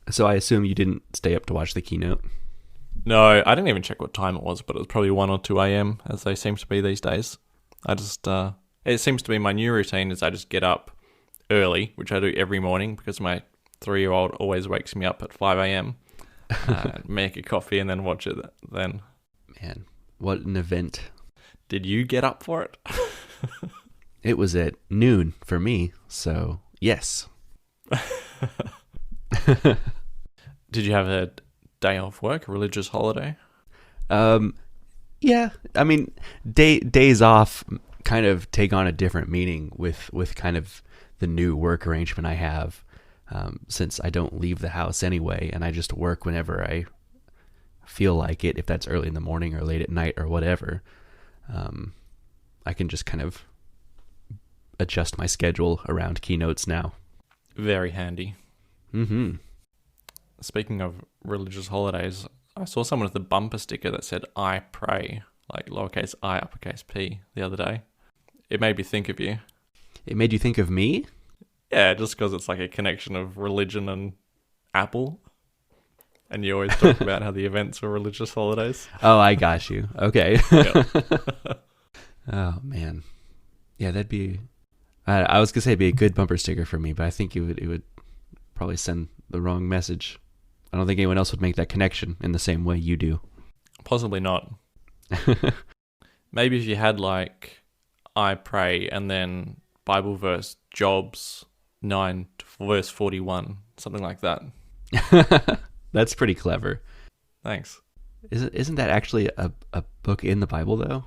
So I assume you didn't stay up to watch the keynote. No, I didn't even check what time it was, but it was probably 1 or 2 a.m. as they seem to be these days. I just, it seems to be my new routine is I just get up early, which I do every morning because my 3-year-old always wakes me up at 5 a.m. Make a coffee and then watch it then. Man, what an event. Did you get up for it? It was at noon for me, so yes. Did you have a day off work, a religious holiday? Yeah, I mean, days off kind of take on a different meaning with kind of the new work arrangement I have, since I don't leave the house anyway, and I just work whenever I feel like it, if that's early in the morning or late at night or whatever. I can just kind of adjust my schedule around keynotes now. Very handy. Mm-hmm. Speaking of religious holidays, I saw someone with a bumper sticker that said, I pray, like lowercase I, uppercase P, the other day. It made me think of you. It made you think of me? Yeah, just because it's like a connection of religion and Apple. And you always talk about how the events were religious holidays. Oh, I got you. Okay. Yeah. Oh, man. Yeah, that'd be... I was going to say it'd be a good bumper sticker for me, but I think it would probably send the wrong message. I don't think anyone else would make that connection in the same way you do. Possibly not. Maybe if you had like, I pray, and then Bible verse, Jobs 9 to verse 41, something like that. That's pretty clever. Thanks. Isn't that actually a book in the Bible, though?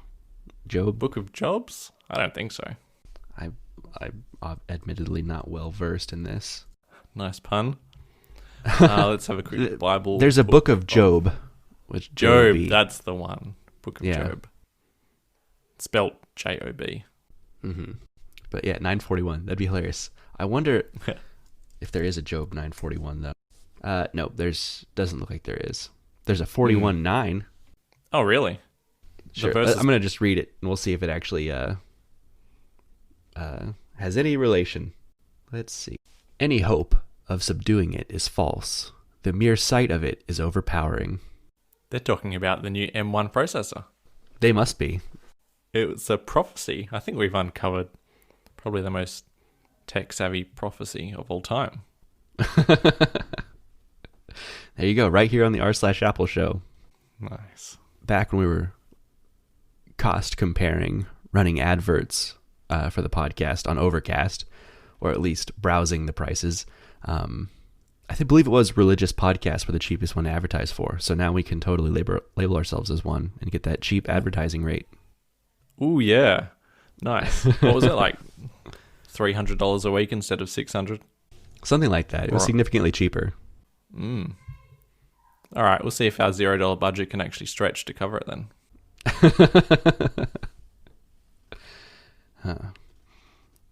Job? Book of Jobs? I don't think so. I'm admittedly not well versed in this. Nice pun. Let's have a quick Bible. There's a book of Job. Which Job, Job, that's the one. Book of Yeah. Job. Spelt J-O-B. Mm-hmm. But yeah, 941. That'd be hilarious. I wonder if there is a Job 941, though. No, doesn't look like there is. There's a 41.9. Oh, really? Sure. I'm going to just read it, and we'll see if it actually has any relation. Let's see. Any hope of subduing it is false. The mere sight of it is overpowering. They're talking about the new M1 processor. They must be. It was a prophecy. I think we've uncovered probably the most tech-savvy prophecy of all time. There you go, right here on the r/Apple show. Nice. Back when we were cost comparing, running adverts for the podcast on Overcast, or at least browsing the prices. I believe it was Religious Podcasts were the cheapest one to advertise for. So now we can totally label ourselves as one and get that cheap advertising rate. Ooh, yeah. Nice. What was it, like $300 a week instead of $600? Something like that. It was significantly cheaper. All right, we'll see if our $0 budget can actually stretch to cover it then.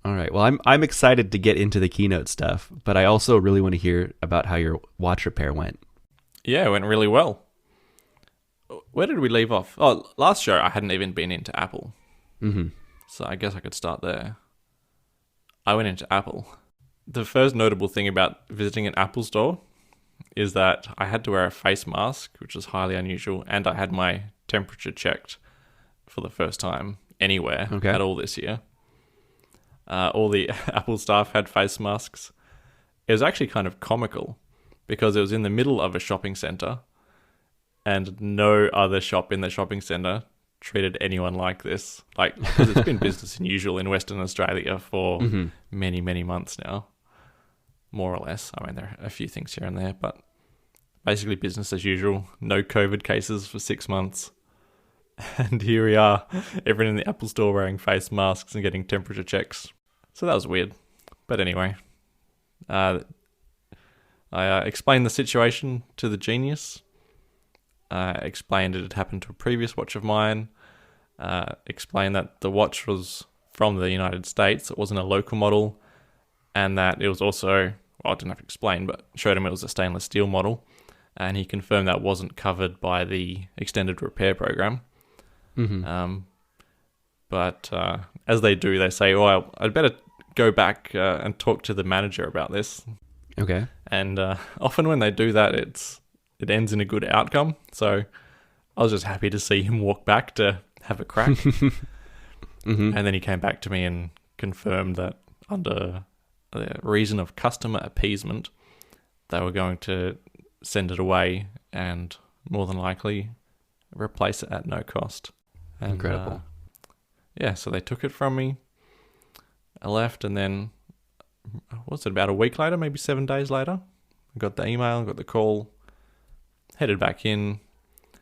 All right. Well, I'm excited to get into the keynote stuff, but I also really want to hear about how your watch repair went. Yeah, it went really well. Where did we leave off? Oh, last show I hadn't even been into Apple. Mm-hmm. So I guess I could start there. I went into Apple. The first notable thing about visiting an Apple store is that I had to wear a face mask, which was highly unusual, and I had my temperature checked for the first time anywhere at all this year. All the Apple staff had face masks. It was actually kind of comical because it was in the middle of a shopping center and no other shop in the shopping center treated anyone like this. Like, because it's been business as usual in Western Australia for many, many months now, more or less. I mean, there are a few things here and there, but basically business as usual. No COVID cases for 6 months. And here we are, everyone in the Apple store wearing face masks and getting temperature checks. So that was weird. But anyway, I explained the situation to the genius. Explained it had happened to a previous watch of mine. Explained that the watch was from the United States. It wasn't a local model. And that it was also, well, I didn't have to explain, but showed him it was a stainless steel model. And he confirmed that wasn't covered by the extended repair program. But as they do, they say, "Oh, I'd better go back and talk to the manager about this." Okay. And often when they do that, it ends in a good outcome. So I was just happy to see him walk back to have a crack. Mm-hmm. And then he came back to me and confirmed that under the reason of customer appeasement, they were going to send it away and more than likely replace it at no cost. And, Incredible. Yeah, so they took it from me. I left, and then, what was it, about a week later, maybe 7 days later, I got the email, got the call, headed back in,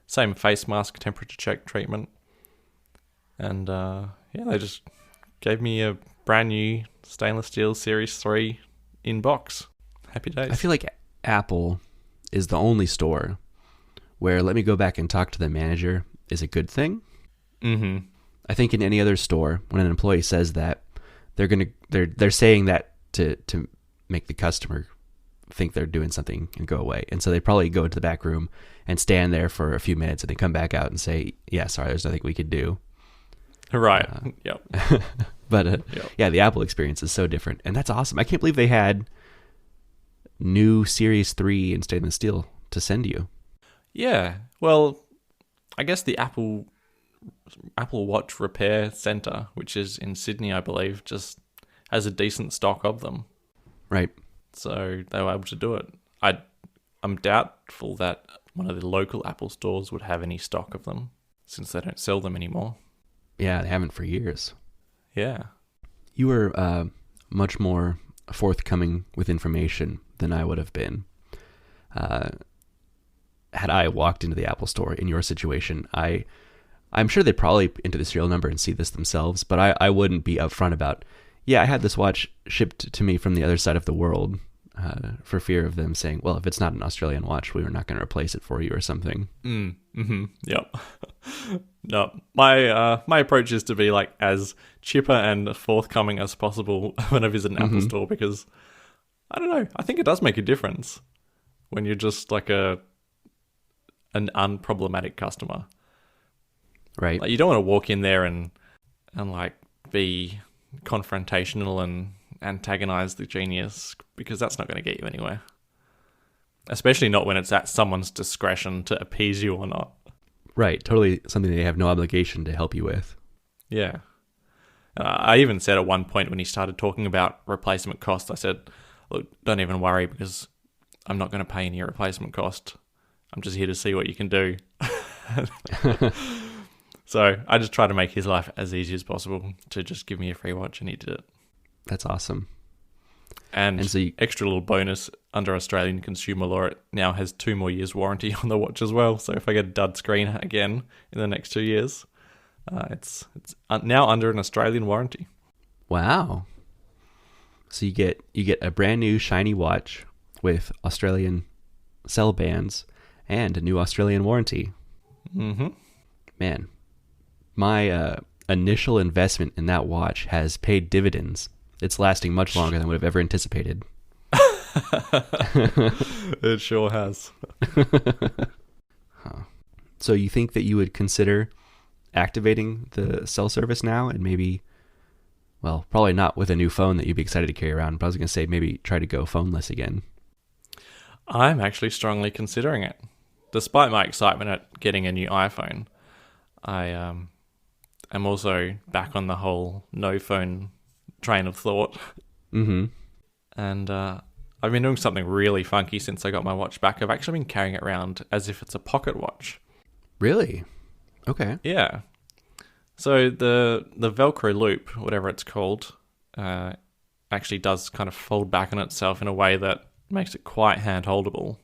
same face mask, temperature check treatment. And they just gave me a brand new stainless steel Series 3 in box. Happy days. I feel like Apple is the only store where let me go back and talk to the manager is a good thing. Mm-hmm. I think in any other store, when an employee says that, they're saying that to make the customer think they're doing something and go away. And so they probably go to the back room and stand there for a few minutes and then come back out and say, yeah, sorry, there's nothing we could do. Right. Yep. But Yep. yeah, the Apple experience is so different. And that's awesome. I can't believe they had new Series 3 in stainless steel to send you. Yeah. Well, I guess the Apple Watch Repair Center, which is in Sydney, I believe, just has a decent stock of them. Right. So they were able to do it. I'm doubtful that one of the local Apple stores would have any stock of them since they don't sell them anymore. Yeah, they haven't for years. Yeah. You were much more forthcoming with information than I would have been. Had I walked into the Apple store in your situation, I'm sure they'd probably enter the serial number and see this themselves, but I wouldn't be upfront about, yeah, I had this watch shipped to me from the other side of the world, for fear of them saying, well, if it's not an Australian watch, we were not going to replace it for you or something. Mm-hmm. Yep. No, my approach is to be like as chipper and forthcoming as possible when I visit an Apple store, because I don't know, I think it does make a difference when you're just like an unproblematic customer. Right. Like, you don't want to walk in there and like be confrontational and antagonize the genius, because that's not going to get you anywhere. Especially not when it's at someone's discretion to appease you or not. Right. Totally something they have no obligation to help you with. Yeah. I even said at one point when he started talking about replacement cost, I said, look, don't even worry, because I'm not going to pay any replacement cost. I'm just here to see what you can do. So I just try to make his life as easy as possible to just give me a free watch, and he did it. That's awesome. And so extra little bonus, under Australian consumer law, it now has 2 more years warranty on the watch as well. So if I get a dud screen again in the next 2 years, it's now under an Australian warranty. Wow. So you get a brand new shiny watch with Australian cell bands and a new Australian warranty. Mm-hmm. Man, my initial investment in that watch has paid dividends. It's lasting much longer than I would have ever anticipated. It sure has. Huh. So you think that you would consider activating the cell service now, and maybe, well, probably not with a new phone that you'd be excited to carry around, but I was going to say maybe try to go phoneless again. I'm actually strongly considering it. Despite my excitement at getting a new iPhone, I am also back on the whole no phone train of thought. Mm-hmm. And I've been doing something really funky since I got my watch back. I've actually been carrying it around as if it's a pocket watch. Really? Okay. Yeah. So the Velcro loop, whatever it's called, actually does kind of fold back on itself in a way that makes it quite hand-holdable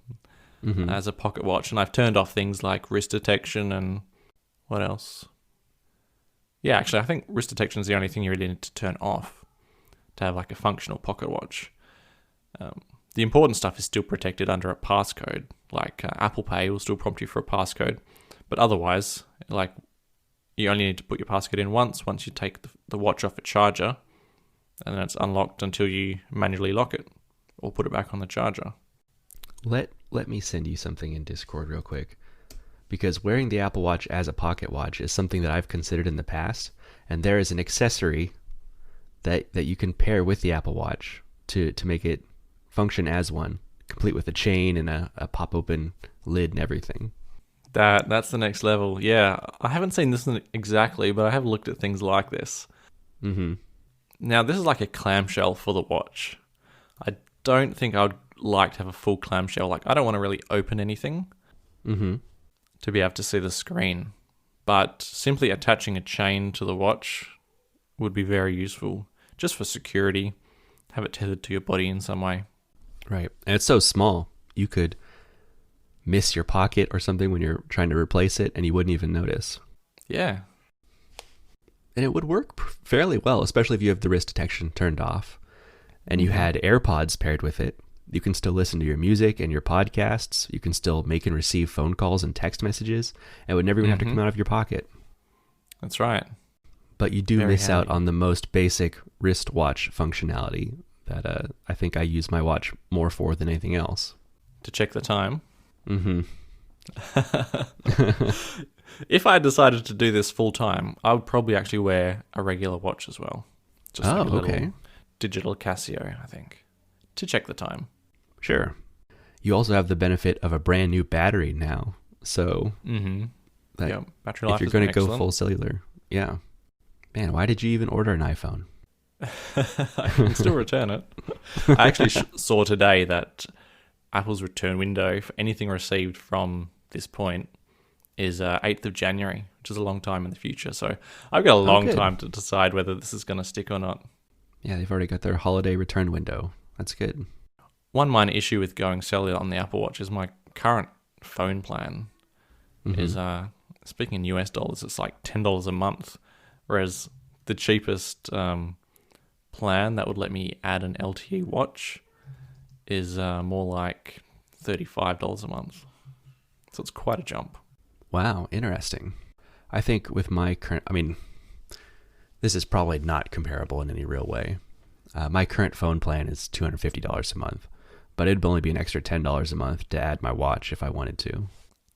as a pocket watch. And I've turned off things like wrist detection and what else? Yeah, actually, I think wrist detection is the only thing you really need to turn off to have like a functional pocket watch. The important stuff is still protected under a passcode. Like Apple Pay will still prompt you for a passcode. But otherwise, like, you only need to put your passcode in once you take the watch off a charger, and then it's unlocked until you manually lock it or put it back on the charger. Let me send you something in Discord real quick, because wearing the Apple Watch as a pocket watch is something that I've considered in the past, and there is an accessory that you can pair with the Apple Watch to make it function as one, complete with a chain and a pop-open lid and everything. That's the next level. Yeah, I haven't seen this exactly, but I have looked at things like this. Mm-hmm. Now, this is like a clamshell for the watch. I don't think I'd like to have a full clamshell. Like, I don't want to really open anything to be able to see the screen. But simply attaching a chain to the watch would be very useful, just for security. Have it tethered to your body in some way. Right. And it's so small. You could miss your pocket or something when you're trying to replace it, and you wouldn't even notice. Yeah. And it would work fairly well, especially if you have the wrist detection turned off and you had AirPods paired with it. You can still listen to your music and your podcasts. You can still make and receive phone calls and text messages. And it would never even have to come out of your pocket. That's right. But you do miss out on the most basic wristwatch functionality that I think I use my watch more for than anything else. To check the time? Mm-hmm. If I decided to do this full time, I would probably actually wear a regular watch as well. Just like a little digital Casio, I think, to check the time. Sure. You also have the benefit of a brand new battery now. So battery life if you're going to go full cellular, man, why did you even order an iPhone? I can still return it. I actually saw today that Apple's return window for anything received from this point is 8th of January, which is a long time in the future. So I've got a long time to decide whether this is going to stick or not. Yeah, they've already got their holiday return window. That's good. One minor issue with going cellular on the Apple Watch is my current phone plan is, speaking in US dollars, it's like $10 a month, whereas the cheapest plan that would let me add an LTE watch is more like $35 a month. So it's quite a jump. Wow, interesting. I think with my current, this is probably not comparable in any real way. My current phone plan is $250 a month, but it'd only be an extra $10 a month to add my watch if I wanted to.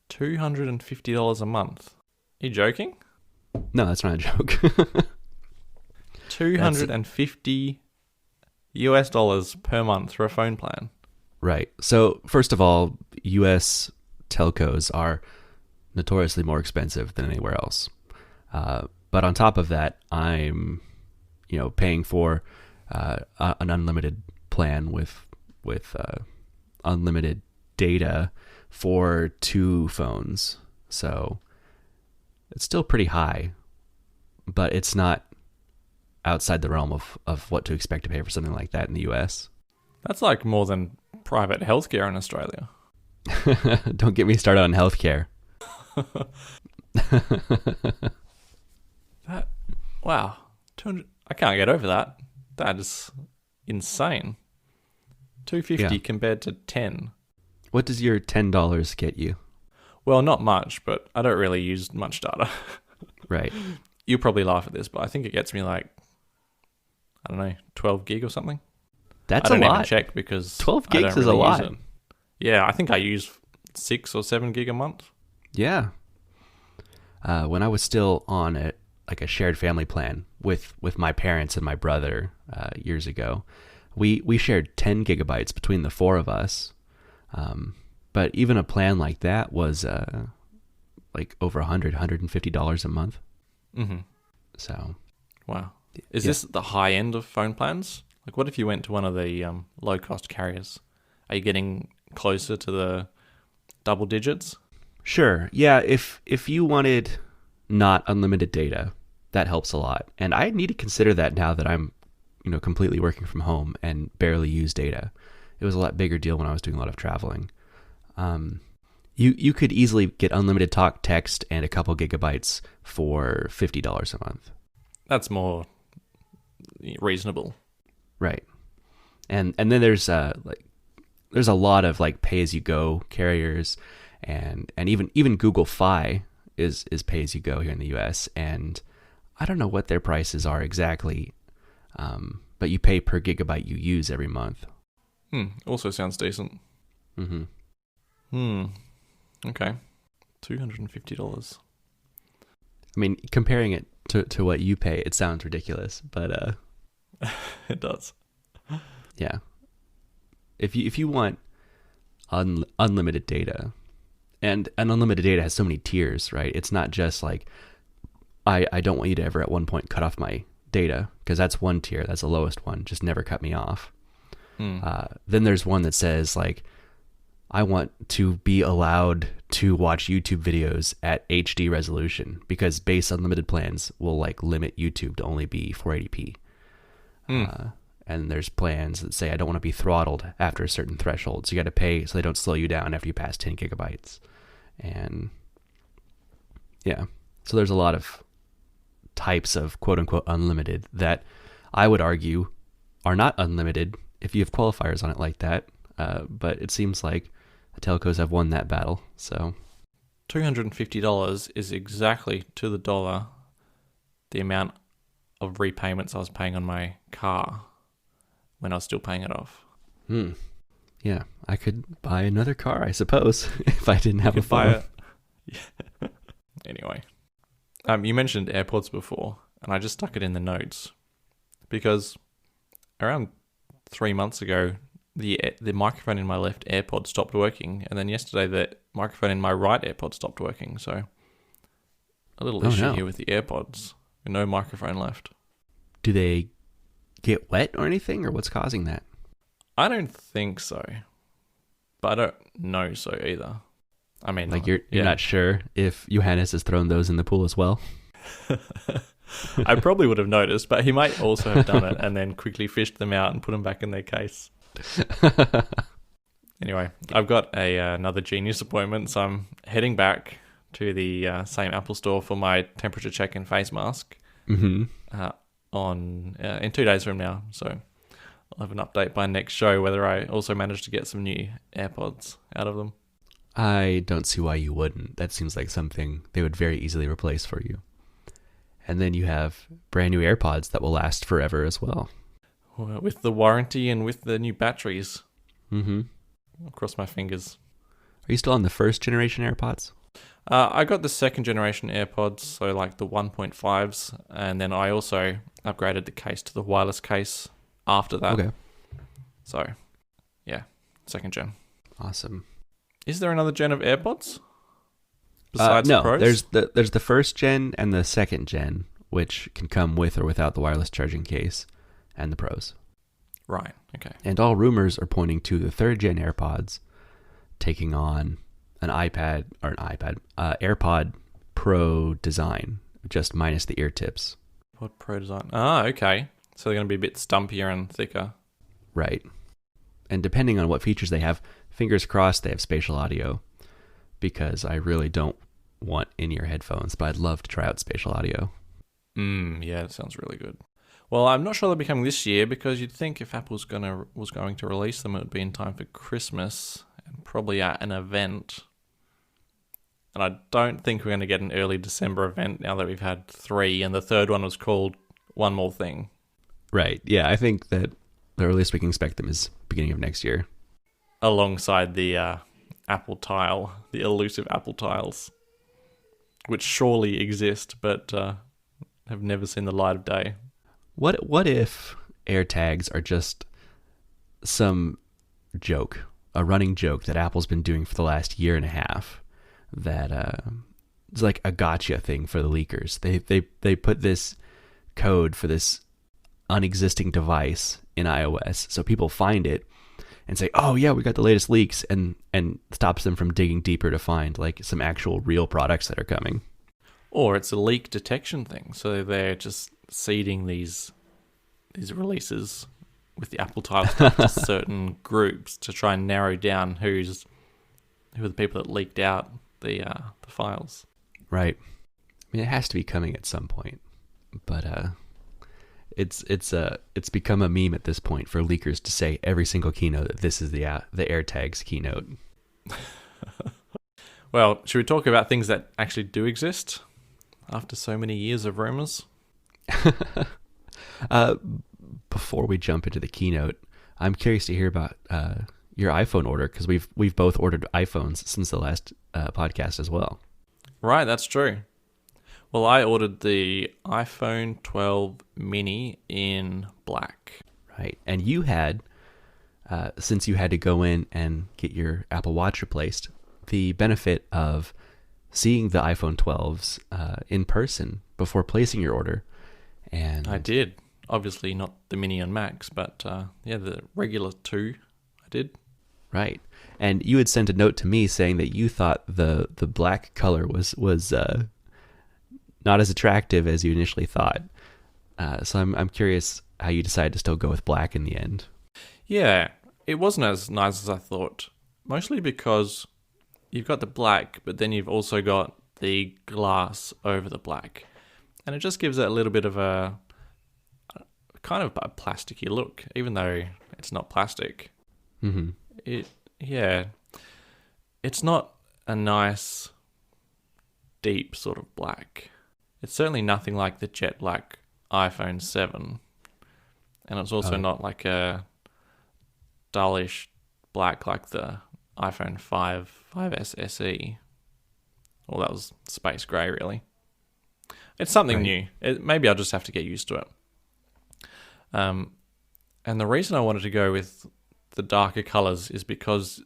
$250 a month? Are you joking? No, that's not a joke. $250 US dollars per month for a phone plan. Right. So first of all, US telcos are notoriously more expensive than anywhere else. But on top of that, I'm, paying for an unlimited plan with unlimited data for 2 phones. So it's still pretty high, but it's not outside the realm of what to expect to pay for something like that in the US. That's like more than private healthcare in Australia. Don't get me started on healthcare. Wow, 200. I can't get over that. That is insane. $250 compared to 10. What does your $10 get you? Well, not much, but I don't really use much data. Right. You'll probably laugh at this, but I think it gets me like, I don't know, 12 gig or something. That's a lot. I don't even check because 12 gigs is a lot. Yeah, I think I use 6 or 7 gig a month. Yeah. When I was still on a shared family plan with my parents and my brother years ago, we shared 10 gigabytes between the 4 of us. But even a plan like that was like over $150 a month. Mm-hmm. So, wow. Is this the high end of phone plans? Like, what if you went to one of the low-cost carriers? Are you getting closer to the double digits? Sure. Yeah, if you wanted not unlimited data, that helps a lot. And I need to consider that now that I'm, completely working from home and barely use data. It was a lot bigger deal when I was doing a lot of traveling. You could easily get unlimited talk, text, and a couple gigabytes for $50 a month. That's more reasonable. Right. And then there's a lot of like pay-as-you-go carriers, and even Google Fi is pay-as-you-go here in the US, and I don't know what their prices are exactly, but you pay per gigabyte you use every month. Also sounds decent. Okay. $250. Comparing it to what you pay, it sounds ridiculous, but it does. Yeah. if you want unlimited data, and unlimited data has so many tiers, right? It's not just like I don't want you to ever at one point cut off my data, because that's one tier, that's the lowest one, just never cut me off. Then there's one that says like, I want to be allowed to watch YouTube videos at HD resolution, because base unlimited plans will like limit YouTube to only be 480p. And there's plans that say I don't want to be throttled after a certain threshold, so you got to pay so they don't slow you down after you pass 10 gigabytes. And yeah, so there's a lot of types of quote unquote unlimited that I would argue are not unlimited if you have qualifiers on it like that. But it seems like the telcos have won that battle. So $250 is exactly to the dollar the amount of repayments I was paying on my car when I was still paying it off. Yeah, I could buy another car, I suppose, if I didn't have a phone. Yeah. Anyway, you mentioned AirPods before, and I just stuck it in the notes because around 3 months ago, the microphone in my left AirPod stopped working, and then yesterday the microphone in my right AirPod stopped working. So a little issue here with the AirPods. No microphone left. Do they get wet or anything, or what's causing that? I don't think so, but I don't know so either. I mean, like you're not sure if Johannes has thrown those in the pool as well. I probably would have noticed, but he might also have done it and then quickly fished them out and put them back in their case. Anyway, I've got another Genius appointment, so I'm heading back to the same Apple store for my temperature check and face mask in 2 days from now. So I'll have an update by next show whether I also managed to get some new AirPods out of them. I don't see why you wouldn't. That seems like something they would very easily replace for you. And then you have brand new AirPods that will last forever as well. With the warranty and with the new batteries. I'll cross my fingers. Are you still on the first generation AirPods? I got the second generation AirPods, so like the 1.5s, and then I also upgraded the case to the wireless case after that. Okay. So, yeah, second gen. Awesome. Is there another gen of AirPods? Besides no, Pros? there's the first gen and the second gen, which can come with or without the wireless charging case, and the Pros. Right, okay. And all rumors are pointing to the third gen AirPods taking on an AirPod Pro design, just minus the ear tips. AirPod Pro design. Ah, okay. So they're going to be a bit stumpier and thicker. Right. And depending on what features they have, fingers crossed they have spatial audio, because I really don't want in-ear headphones, but I'd love to try out spatial audio. Yeah, it sounds really good. Well, I'm not sure they'll be coming this year, because you'd think if Apple was going to release them, it would be in time for Christmas and probably at an event. And I don't think we're going to get an early December event now that we've had 3, and the third one was called One More Thing. Right. Yeah, I think that the earliest we can expect them is beginning of next year. Alongside the Apple Tile, the elusive Apple Tiles, which surely exist, but have never seen the light of day. What if AirTags are just some joke, a running joke that Apple's been doing for the last year and a half, that it's like a gotcha thing for the leakers. They put this code for this unexisting device in iOS, so people find it and say, oh yeah, we got the latest leaks, and stops them from digging deeper to find like some actual real products that are coming. Or it's a leak detection thing, so they're just seeding these releases with the Apple Tile stuff to certain groups to try and narrow down who are the people that leaked out the files. Right. I mean, it has to be coming at some point, but it's become a meme at this point for leakers to say every single keynote that this is the AirTags keynote. Well, should we talk about things that actually do exist after so many years of rumors? Before we jump into the keynote, I'm curious to hear about your iPhone order, because we've both ordered iPhones since the last podcast as well. Right, that's true. Well, I ordered the iPhone 12 mini in black. Right, and you had since you had to go in and get your Apple Watch replaced, the benefit of seeing the iPhone 12s in person before placing your order. And I did. Obviously not the Mini and Max, but the regular 2 I did. Right. And you had sent a note to me saying that you thought the black color was not as attractive as you initially thought. So I'm curious how you decided to still go with black in the end. Yeah, it wasn't as nice as I thought. Mostly because you've got the black, but then you've also got the glass over the black. And it just gives it a little bit of a kind of a plasticky look, even though it's not plastic. Mm-hmm. It's not a nice, deep sort of black. It's certainly nothing like the jet black iPhone 7. And it's also not like a dullish black like the iPhone 5S SE. Well, that was space grey, really. It's something new. Maybe I'll just have to get used to it. And the reason I wanted to go with the darker colours is because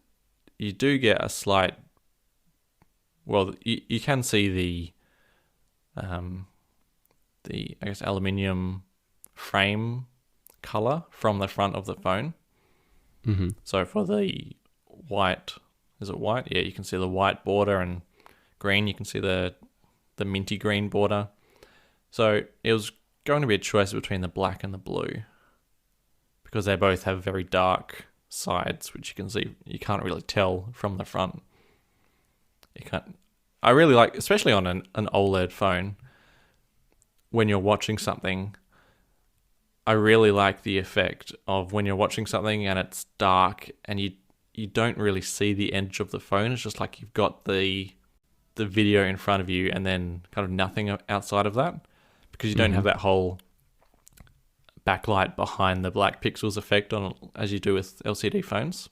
you do get a slight... Well, you can see the I guess aluminium frame colour from the front of the phone. Mm-hmm. So for the white, is it white? Yeah, you can see the white border, and green, you can see the minty green border. So it was going to be a choice between the black and the blue, because they both have very dark sides, which you can see, you can't really tell from the front. I really like, especially on an OLED phone, when you're watching something, I really like the effect of when you're watching something and it's dark and you don't really see the edge of the phone. It's just like you've got the video in front of you and then kind of nothing outside of that, because you don't have that whole backlight behind the black pixels effect on as you do with LCD phones.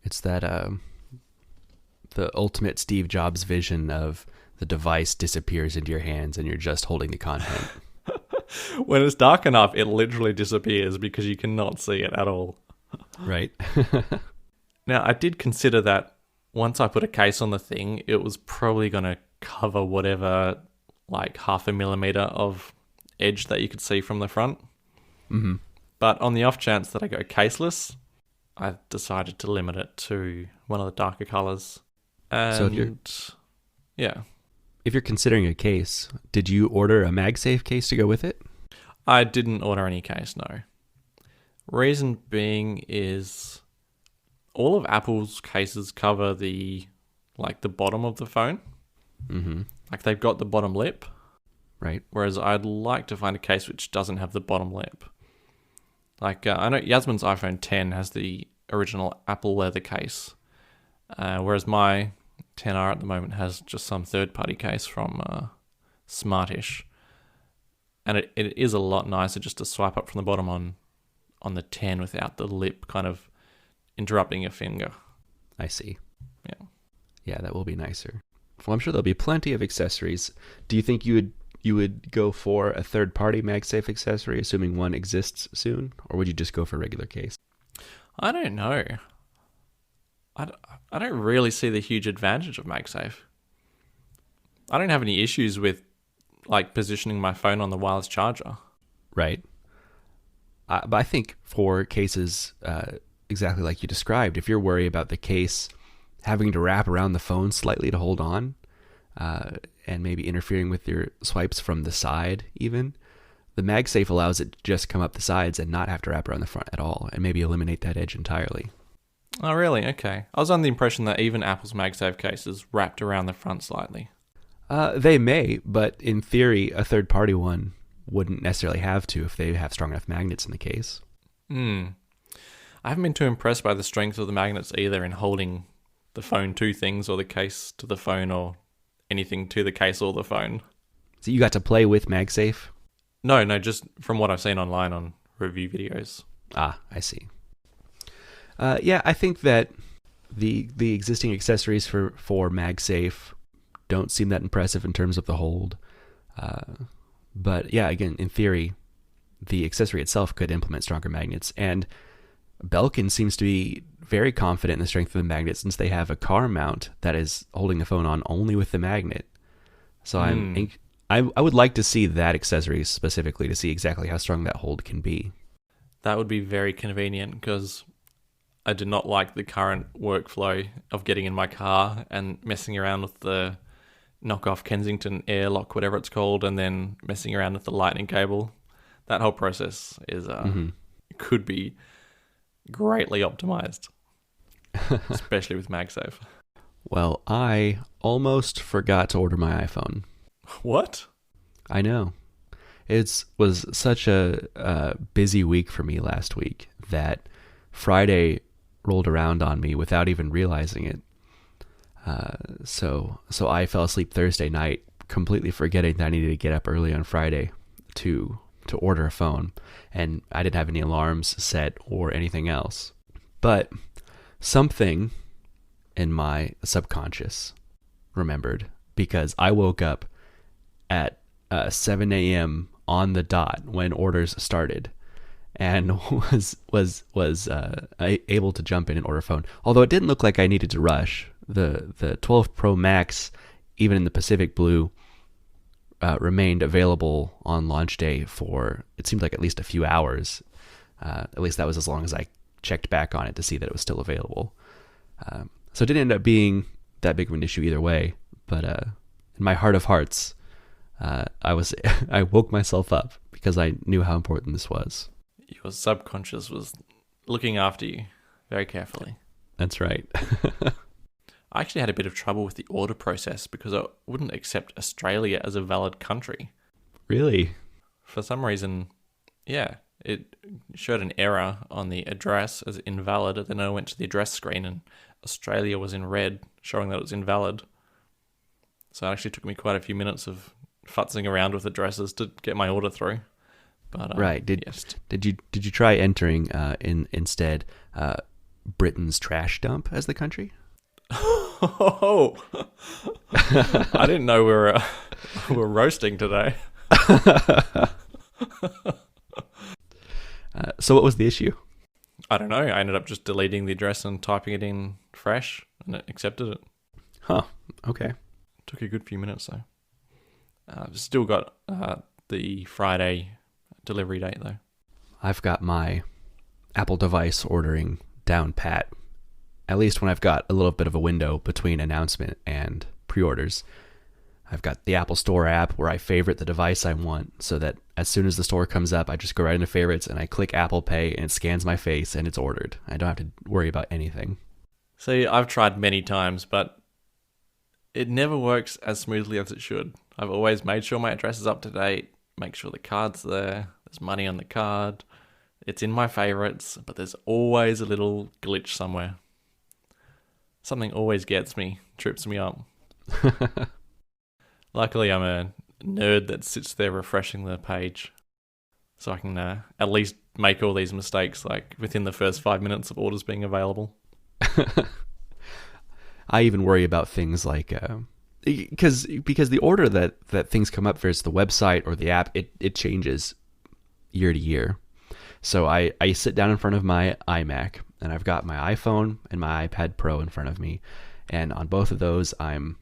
It's that the ultimate Steve Jobs vision of the device disappears into your hands and you're just holding the content. When it's dark enough, it literally disappears because you cannot see it at all. Right. Now, I did consider that once I put a case on the thing, it was probably going to cover whatever, like 0.5 millimeter of edge that you could see from the front. Mm-hmm. But on the off chance that I go caseless, I decided to limit it to one of the darker colors. And so if you're considering a case, did you order a MagSafe case to go with it? I didn't order any case, no. Reason being is all of Apple's cases cover the bottom of the phone. Mm-hmm. Like they've got the bottom lip. Right. Whereas I'd like to find a case which doesn't have the bottom lip. Like I know Yasmin's iPhone 10 has the original Apple leather case. Whereas my 10R at the moment has just some third-party case from Smartish. And it is a lot nicer just to swipe up from the bottom on the 10 without the lip kind of interrupting your finger. I see. Yeah. Yeah, that will be nicer. Well, I'm sure there'll be plenty of accessories. Do you think you would go for a third-party MagSafe accessory, assuming one exists soon? Or would you just go for a regular case? I don't know. I don't really see the huge advantage of MagSafe. I don't have any issues with positioning my phone on the wireless charger. Right. But I think for cases exactly like you described, if you're worried about the case having to wrap around the phone slightly to hold on, and maybe interfering with your swipes from the side even, the MagSafe allows it to just come up the sides and not have to wrap around the front at all, and maybe eliminate that edge entirely. Oh, really? Okay. I was under the impression that even Apple's MagSafe cases wrapped around the front slightly. They may, but in theory, a third-party one wouldn't necessarily have to if they have strong enough magnets in the case. I haven't been too impressed by the strength of the magnets either in holding the phone to things, or the case to the phone, or anything to the case or the phone. So you got to play with MagSafe? No, just from what I've seen online on review videos. Ah, I see. Yeah, I think that the existing accessories for MagSafe don't seem that impressive in terms of the hold. But yeah, again, in theory, the accessory itself could implement stronger magnets. And Belkin seems to be very confident in the strength of the magnet since they have a car mount that is holding the phone on only with the magnet. So I would like to see that accessory specifically to see exactly how strong that hold can be. That would be very convenient because I do not like the current workflow of getting in my car and messing around with the knockoff Kensington airlock, whatever it's called, and then messing around with the lightning cable. That whole process is could be greatly optimized, especially with MagSafe. Well, I almost forgot to order my iPhone. What? I know. It was such a busy week for me last week that Friday rolled around on me without even realizing it. So I fell asleep Thursday night, completely forgetting that I needed to get up early on Friday to order a phone, and I didn't have any alarms set or anything else. But something in my subconscious remembered, because I woke up at 7 a.m. on the dot when orders started, and was able to jump in and order a phone. Although it didn't look like I needed to rush. The 12 Pro Max, even in the Pacific Blue, remained available on launch day for, it seemed like, at least a few hours. At least that was as long as I checked back on it to see that it was still available. So it didn't end up being that big of an issue either way. But in my heart of hearts, I woke myself up because I knew how important this was. Your subconscious was looking after you very carefully. That's right. I actually had a bit of trouble with the order process because I wouldn't accept Australia as a valid country. Really? For some reason, yeah, it showed an error on the address as invalid. Then I went to the address screen and Australia was in red, showing that it was invalid. So it actually took me quite a few minutes of futzing around with addresses to get my order through. But right. Did you try entering instead Britain's trash dump as the country? Oh, I didn't know we were roasting today. So what was the issue? I don't know. I ended up just deleting the address and typing it in fresh, and it accepted it. Huh. Okay. Took a good few minutes though. Still got the Friday delivery date though. I've got my Apple device ordering down pat. At least when I've got a little bit of a window between announcement and pre-orders. I've got the Apple Store app where I favorite the device I want, so that as soon as the store comes up, I just go right into favorites and I click Apple Pay and it scans my face and it's ordered. I don't have to worry about anything. See, I've tried many times, but it never works as smoothly as it should. I've always made sure my address is up to date, make sure the card's there, there's money on the card, it's in my favorites, but there's always a little glitch somewhere. Something always gets me, trips me up. Luckily, I'm a nerd that sits there refreshing the page, so I can at least make all these mistakes like within the first 5 minutes of orders being available. I even worry about things like because the order that things come up versus the website or the app, it changes year to year. So I sit down in front of my iMac and I've got my iPhone and my iPad Pro in front of me, and on both of those I'm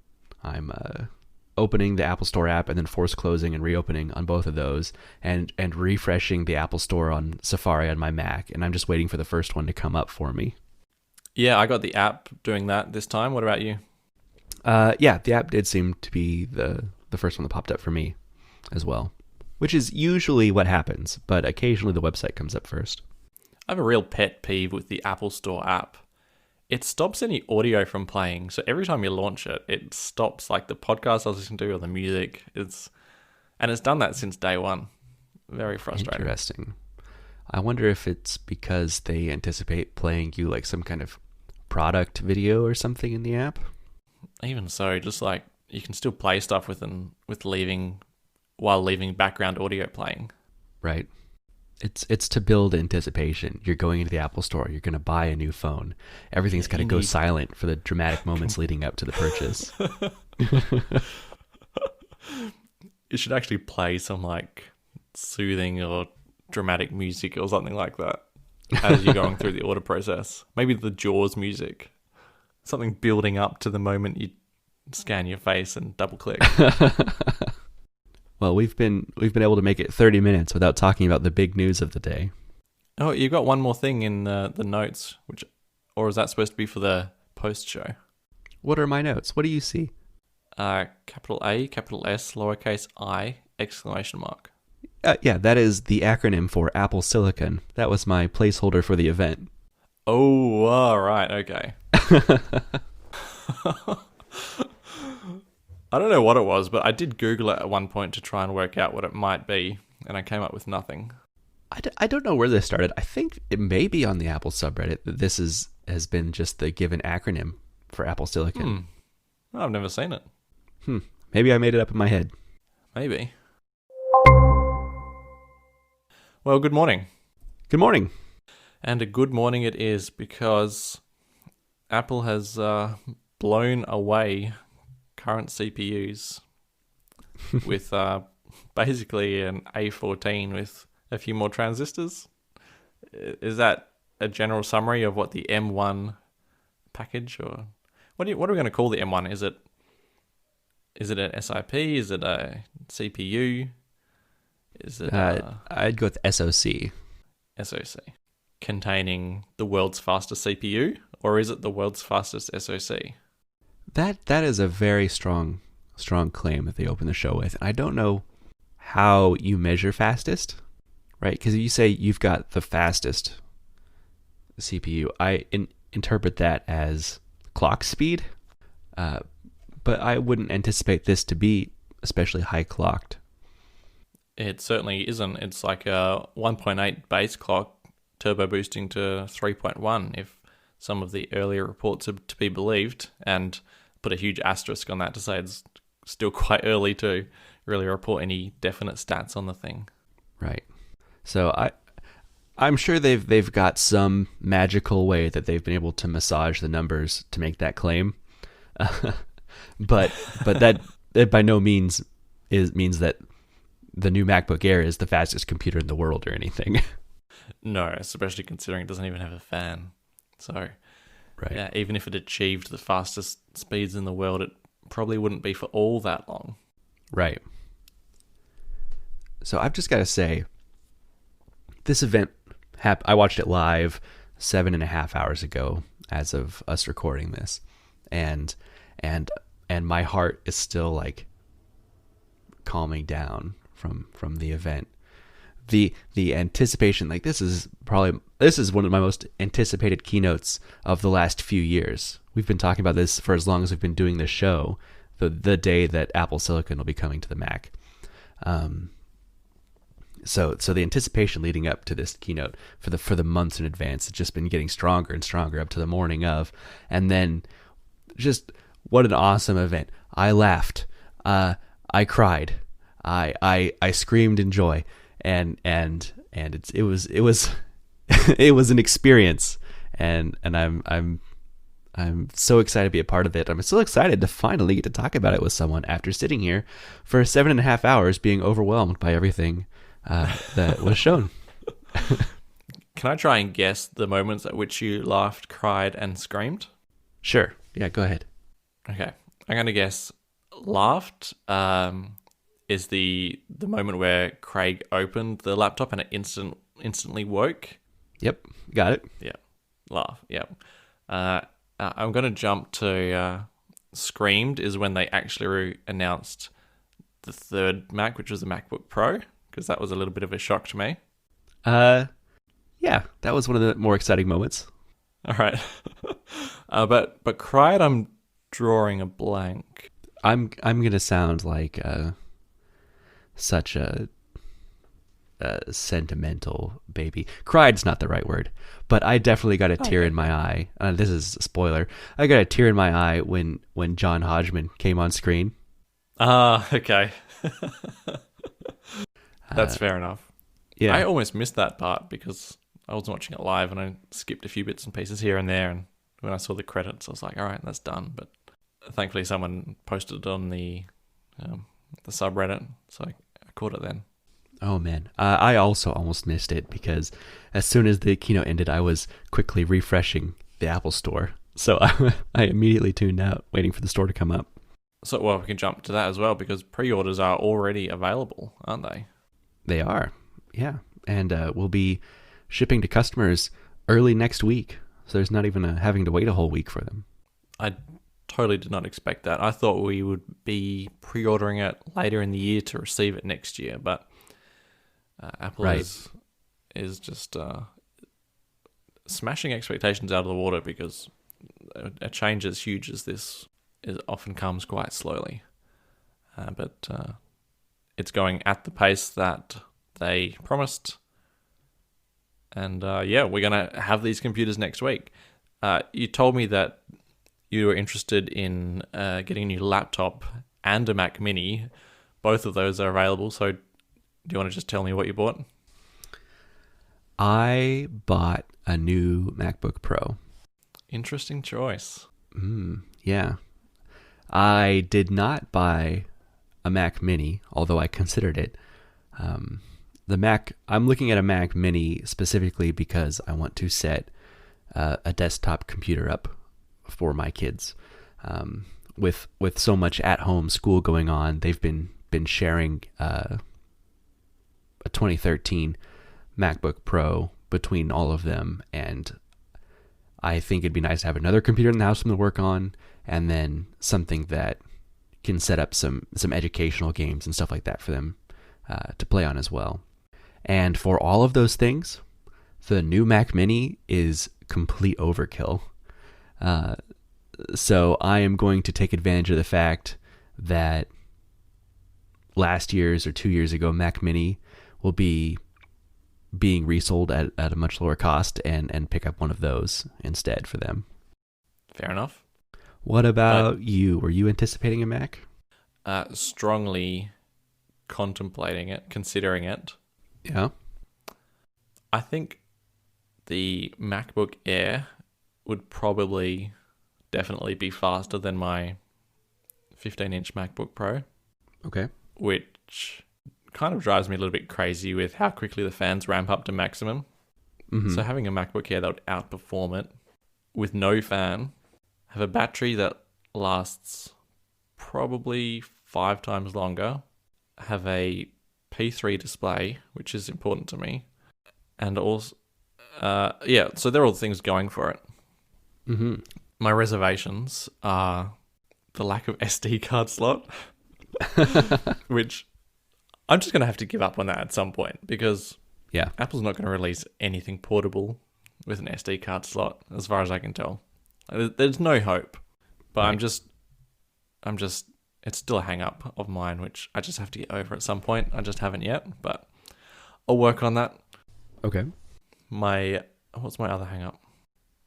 opening the Apple Store app and then force closing and reopening on both of those, and refreshing the Apple Store on Safari on my Mac, and I'm just waiting for the first one to come up for me. Yeah, I got the app doing that this time. What about you? Yeah, the app did seem to be the first one that popped up for me as well, which is usually what happens, but occasionally the website comes up first. I have a real pet peeve with the Apple Store app. It stops any audio from playing, so every time you launch it, it stops like the podcast I was listening to or the music. It's done that since day one. Very frustrating. Interesting. I wonder if it's because they anticipate playing you like some kind of product video or something in the app. Even so, just like you can still play stuff while leaving background audio playing. Right. It's to build anticipation. You're going into the Apple Store. You're going to buy a new phone. Everything's got to go silent for the dramatic moments leading up to the purchase. You should actually play some like soothing or dramatic music or something like that. as you're going through the order process. Maybe the Jaws music. Something building up to the moment you scan your face and double click. Well, we've been able to make it 30 minutes without talking about the big news of the day. Oh, you got one more thing in the notes, or is that supposed to be for the post show? What are my notes? What do you see? Capital A, capital S, lowercase I, exclamation mark. Yeah, that is the acronym for Apple Silicon. That was my placeholder for the event. Oh, all right, okay. I don't know what it was, but I did Google it at one point to try and work out what it might be, and I came up with nothing. I don't know where this started. I think it may be on the Apple subreddit that this has been just the given acronym for Apple Silicon. I've never seen it. Maybe I made it up in my head. Maybe. Well, good morning. Good morning. And a good morning it is, because Apple has blown away current CPUs with basically an A14 with a few more transistors. Is that a general summary of what the M1 package, or what are we going to call the M1? Is it an SIP? Is it a CPU? Is it I'd go with SoC. SoC containing the world's fastest CPU, or is it the world's fastest SoC? That is a very strong claim that they open the show with. I don't know how you measure fastest, right? Because if you say you've got the fastest CPU, I interpret that as clock speed, but I wouldn't anticipate this to be especially high clocked. It certainly isn't. It's like a 1.8 base clock turbo boosting to 3.1 if some of the earlier reports are to be believed, and put a huge asterisk on that to say it's still quite early to really report any definite stats on the thing. Right. So I'm sure they've got some magical way that they've been able to massage the numbers to make that claim, but that by no means means that the new MacBook Air is the fastest computer in the world or anything. No, especially considering it doesn't even have a fan. So, right. Yeah, even if it achieved the fastest speeds in the world, it probably wouldn't be for all that long. Right. So I've just got to say, this event, I watched it live 7.5 hours ago as of us recording this. And my heart is still like calming down from the event. The anticipation, like this is one of my most anticipated keynotes of the last few years. We've been talking about this for as long as we've been doing this show, the day that Apple Silicon will be coming to the Mac. So the anticipation leading up to this keynote for the months in advance has just been getting stronger and stronger up to the morning of, and then just what an awesome event. I laughed, I cried, I screamed in joy, and it was it was an experience, and I'm so excited to be a part of it. I'm so excited to finally get to talk about it with someone after sitting here for 7.5 hours being overwhelmed by everything that was shown. Can I try and guess the moments at which you laughed, cried, and screamed? Sure. Yeah, go ahead. Okay. I'm going to guess laughed is the moment where Craig opened the laptop and it instantly woke. Yep, got it. Yeah, laugh. Yeah. I'm going to jump to screamed is when they actually announced the third Mac, which was the MacBook Pro, because that was a little bit of a shock to me. Yeah, that was one of the more exciting moments. All right. But cried, I'm drawing a blank. I'm gonna sound like such a sentimental baby. Cried's not the right word, but I definitely got a tear in my eye. This is a spoiler. I got a tear in my eye when John Hodgman came on screen. Okay. That's fair enough. Yeah, I almost missed that part because I wasn't watching it live and I skipped a few bits and pieces here and there. And when I saw the credits, I was like, all right, that's done. But thankfully someone posted it on the subreddit, so I caught it then. Oh man, I also almost missed it because as soon as the keynote ended, I was quickly refreshing the Apple Store. So I immediately tuned out, waiting for the store to come up. So, well, we can jump to that as well because pre-orders are already available, aren't they? They are, yeah, and we'll be shipping to customers early next week. So there's not even having to wait a whole week for them. I totally did not expect that. I thought we would be pre-ordering it later in the year to receive it next year, but Apple Right. is just smashing expectations out of the water because a change as huge as this often comes quite slowly. But it's going at the pace that they promised. And yeah, we're going to have these computers next week. You told me that you were interested in getting a new laptop and a Mac Mini. Both of those are available. So do you want to just tell me what you bought? I bought a new MacBook Pro. Interesting choice. Yeah. I did not buy a Mac Mini, although I considered it. I'm looking at a Mac Mini specifically because I want to set a desktop computer up for my kids. With so much at-home school going on, they've been sharing a 2013 MacBook Pro between all of them, and I think it'd be nice to have another computer in the house for them to work on, and then something that can set up some educational games and stuff like that for them to play on as well. And for all of those things, the new Mac Mini is complete overkill. So I am going to take advantage of the fact that last year's or 2 years ago Mac Mini will be being resold at a much lower cost and pick up one of those instead for them. Fair enough. What about you? Were you anticipating a Mac? Strongly contemplating it, considering it. Yeah. I think the MacBook Air would probably definitely be faster than my 15-inch MacBook Pro. Okay. Which kind of drives me a little bit crazy with how quickly the fans ramp up to maximum. Mm-hmm. So having a MacBook Air that would outperform it with no fan, have a battery that lasts probably 5 times longer, have a P3 display, which is important to me, and also, so there are all the things going for it. Mm-hmm. My reservations are the lack of SD card slot, which I'm just going to have to give up on that at some point because Apple's not going to release anything portable with an SD card slot, as far as I can tell. There's no hope, but right. I'm just, it's still a hang-up of mine, which I just have to get over at some point. I just haven't yet, but I'll work on that. Okay. What's my other hang-up?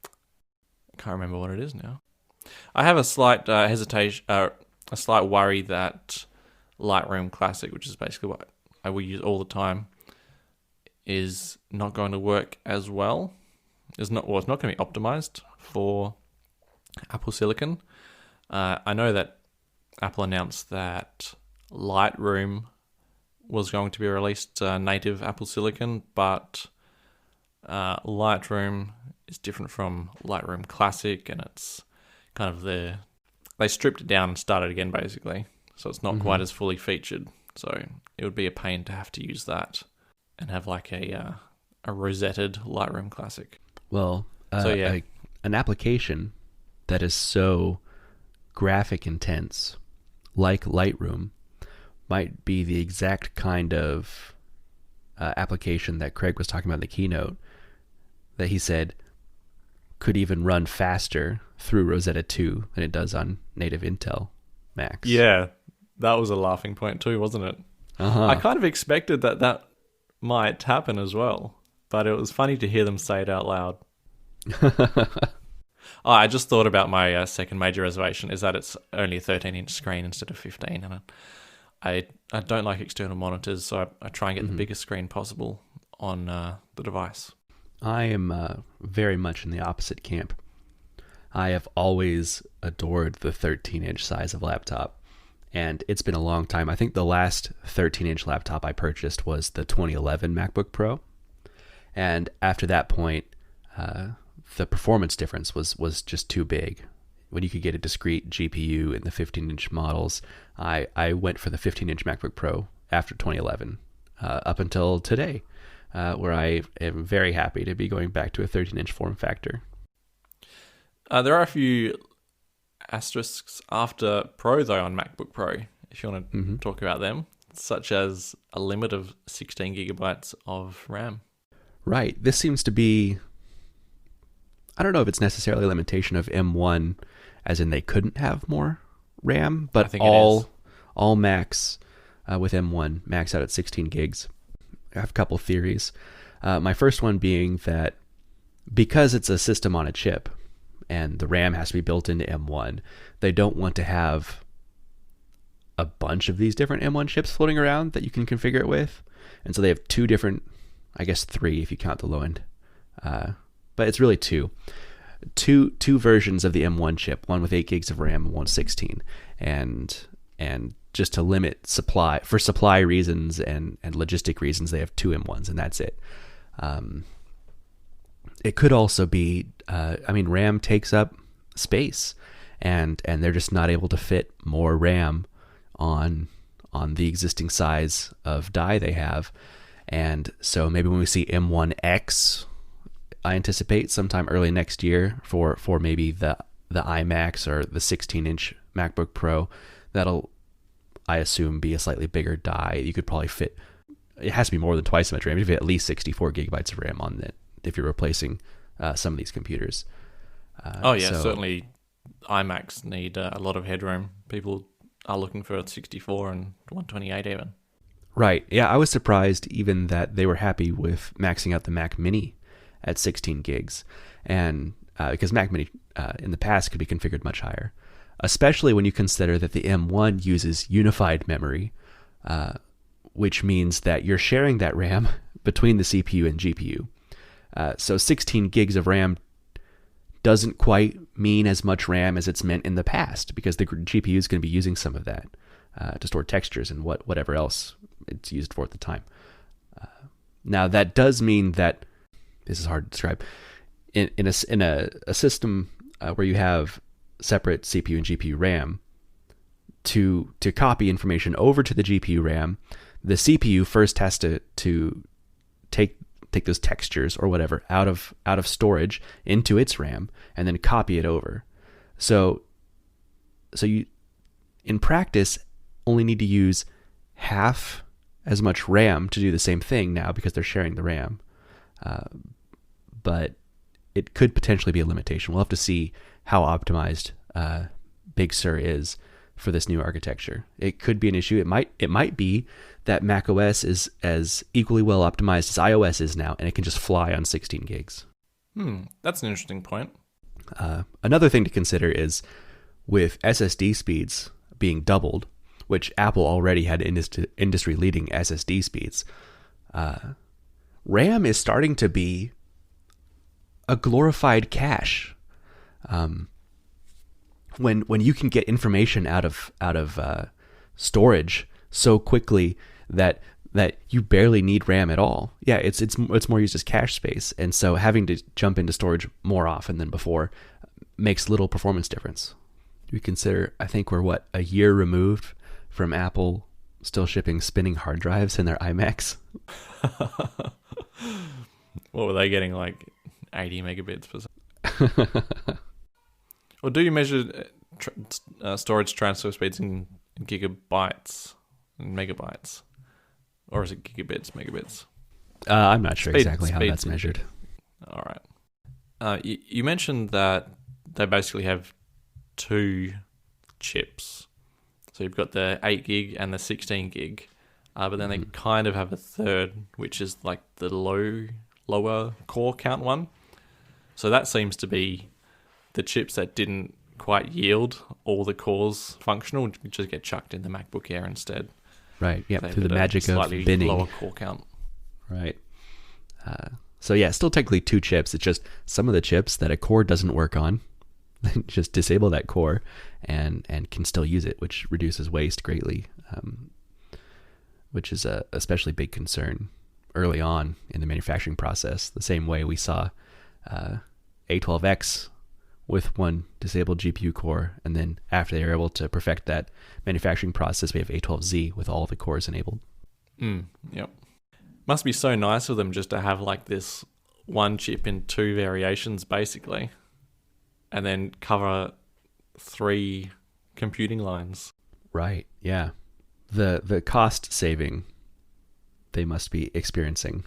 I can't remember what it is now. I have a slight hesitation, a slight worry that Lightroom Classic, which is basically what I will use all the time, is not going to work as well. It's not going to be optimized for Apple Silicon. I know that Apple announced that Lightroom was going to be released native Apple Silicon, but Lightroom is different from Lightroom Classic, and it's kind of they stripped it down and started again, basically. So it's not quite as fully featured. So it would be a pain to have to use that and have like a rosetted Lightroom Classic. Well, an application that is so graphic intense, like Lightroom, might be the exact kind of application that Craig was talking about in the keynote that he said could even run faster through Rosetta 2 than it does on native Intel Macs. Yeah, that was a laughing point too, wasn't it? Uh-huh. I kind of expected that might happen as well, but it was funny to hear them say it out loud. I just thought about my second major reservation is that it's only a 13-inch screen instead of 15, and I don't like external monitors, so I try and get the biggest screen possible on the device. I am very much in the opposite camp. I have always adored the 13-inch size of laptop, and it's been a long time. I think the last 13-inch laptop I purchased was the 2011 MacBook Pro, and after that point, the performance difference was just too big. When you could get a discrete GPU in the 15-inch models, I went for the 15-inch MacBook Pro after 2011, up until today, where I am very happy to be going back to a 13-inch form factor. There are a few asterisks after Pro, though, on MacBook Pro, if you want to talk about them, such as a limit of 16 gigabytes of RAM. Right. This seems to be, I don't know if it's necessarily a limitation of M1, as in they couldn't have more RAM, but all Macs with M1 max out at 16 gigs. I have a couple theories. My first one being that because it's a system on a chip and the RAM has to be built into M1, they don't want to have a bunch of these different M1 chips floating around that you can configure it with. And so they have two different, I guess three if you count the low end, but it's really two versions of the M1 chip, one with 8 gigs of RAM and one 16, and just to limit supply, for supply reasons and logistic reasons, they have two M1s and that's it. It could also be, RAM takes up space, and they're just not able to fit more RAM on the existing size of die they have. And so maybe when we see M1X, I anticipate sometime early next year for maybe the iMacs or the 16-inch MacBook Pro, that'll, I assume, be a slightly bigger die. You could probably fit, it has to be more than twice as much RAM. You fit at least 64 gigabytes of RAM on it if you're replacing some of these computers. Certainly iMacs need a lot of headroom. People are looking for 64 and 128 even. Right. Yeah, I was surprised even that they were happy with maxing out the Mac Mini at 16 gigs. And because Mac Mini in the past could be configured much higher, especially when you consider that the M1 uses unified memory, which means that you're sharing that RAM between the CPU and GPU. So 16 gigs of RAM doesn't quite mean as much RAM as it's meant in the past, because the GPU is going to be using some of that to store textures and whatever else it's used for at the time. Now that does mean that, this is hard to describe, in a system where you have separate CPU and GPU RAM, to copy information over to the GPU RAM, the CPU first has to take those textures or whatever out of storage into its RAM and then copy it over. So you, in practice, only need to use half as much RAM to do the same thing now because they're sharing the RAM. But it could potentially be a limitation. We'll have to see how optimized Big Sur is for this new architecture. It could be an issue. It might be that macOS is as equally well optimized as iOS is now, and it can just fly on 16 gigs. That's an interesting point. Another thing to consider is with SSD speeds being doubled, which Apple already had industry-leading SSD speeds, RAM is starting to be a glorified cache. When you can get information out of storage so quickly that you barely need RAM at all. Yeah, it's more used as cache space, and so having to jump into storage more often than before makes little performance difference. We consider, I think we're a year removed from Apple still shipping spinning hard drives in their iMacs. What were they getting, like 80 megabits per second? Or do you measure storage transfer speeds in gigabytes and megabytes? Or is it gigabits, megabits? I'm not sure exactly how that's measured. All right. You mentioned that they basically have two chips. So you've got the 8 gig and the 16 gig. But then they kind of have a third, which is like the lower core count one. So that seems to be the chips that didn't quite yield all the cores functional, which just get chucked in the MacBook Air instead. Right, yeah, through the magic of binning. Lower core count. Right. So yeah, still technically two chips. It's just some of the chips that a core doesn't work on, just disable that core and can still use it, which reduces waste greatly, which is a especially big concern early on in the manufacturing process. The same way we saw A12X with one disabled GPU core, and then after they were able to perfect that manufacturing process, we have A12Z with all the cores enabled. Yep. Must be so nice of them just to have like this one chip in two variations, basically, and then cover 3 computing lines. Right. Yeah. The cost saving they must be experiencing,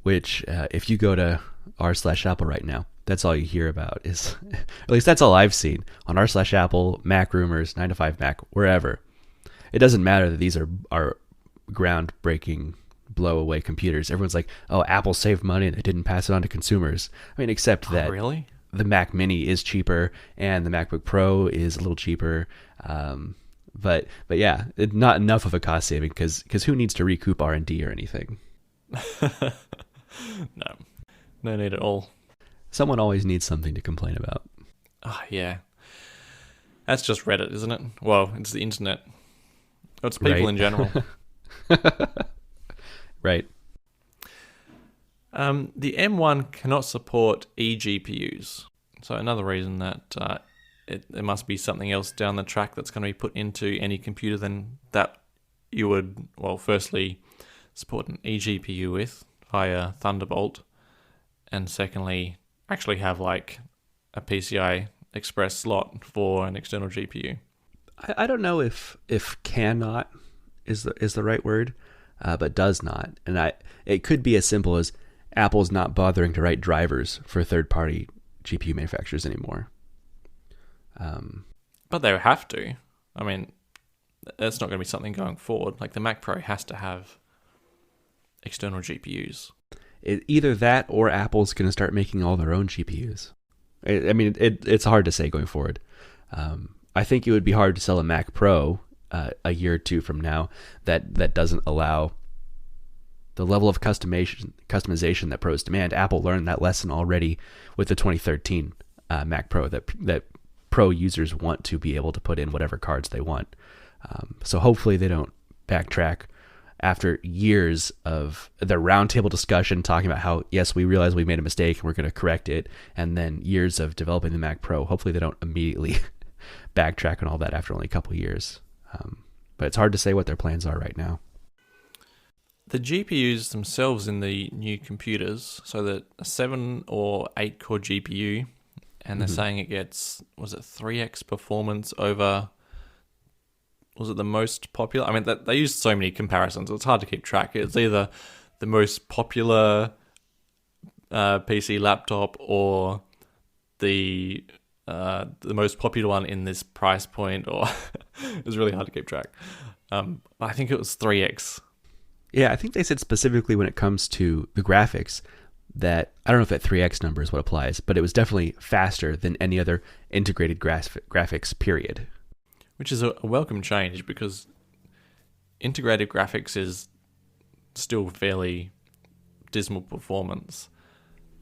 which if you go to r/Apple right now, that's all you hear about is, at least that's all I've seen on r/Apple, Mac Rumors, 9to5Mac, wherever. It doesn't matter that these are groundbreaking, blow away computers. Everyone's like, oh, Apple saved money and they didn't pass it on to consumers. I mean, except that really? The Mac Mini is cheaper and the MacBook Pro is a little cheaper. But yeah, not enough of a cost saving because who needs to recoup R&D or anything? No need at all. Someone always needs something to complain about. Oh, yeah. That's just Reddit, isn't it? Well, it's the internet. It's people in general. Right. The M1 cannot support eGPUs. So another reason that there must be something else down the track that's going to be put into any computer than that you would, well, firstly, support an eGPU with via Thunderbolt, and secondly, actually have like a PCI Express slot for an external GPU. I don't know if cannot is the right word, but does not. And it could be as simple as Apple's not bothering to write drivers for third-party GPU manufacturers anymore. But they have to. I mean, that's not going to be something going forward. Like the Mac Pro has to have external GPUs. Either that or Apple's going to start making all their own GPUs. I mean, it's hard to say going forward. I think it would be hard to sell a Mac Pro a year or two from now that doesn't allow the level of customization that pros demand. Apple learned that lesson already with the 2013 Mac Pro, that pro users want to be able to put in whatever cards they want. So hopefully they don't backtrack after years of the roundtable discussion talking about how, yes, we realize we made a mistake and we're going to correct it, and then years of developing the Mac Pro. Hopefully they don't immediately backtrack on all that after only a couple of years. But it's hard to say what their plans are right now. The GPUs themselves in the new computers, so that a 7 or 8 core GPU, and they're saying it gets, was it 3x performance over, was it the most popular? I mean, they use so many comparisons, it's hard to keep track. It's either the most popular PC laptop or the most popular one in this price point, or it's really hard to keep track. I think it was 3x. Yeah, I think they said specifically when it comes to the graphics that, I don't know if that 3x number is what applies, but it was definitely faster than any other integrated graphics, period. Which is a welcome change, because integrated graphics is still fairly dismal performance.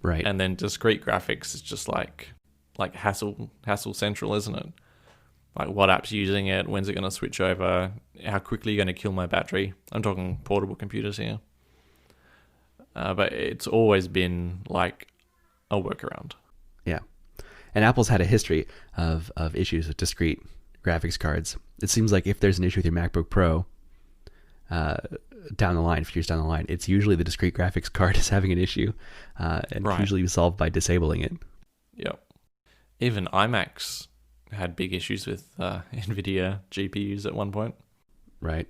Right. And then discrete graphics is just like hassle central, isn't it? Like what app's using it, when's it going to switch over, how quickly you're going to kill my battery. I'm talking portable computers here. But it's always been like a workaround. Yeah. And Apple's had a history of issues with discrete graphics cards. It seems like if there's an issue with your MacBook Pro down the line, a few years down the line, it's usually the discrete graphics card is having an issue, and right. It's usually solved by disabling it. Yep. Even iMacs had big issues with NVIDIA GPUs at one point. Right.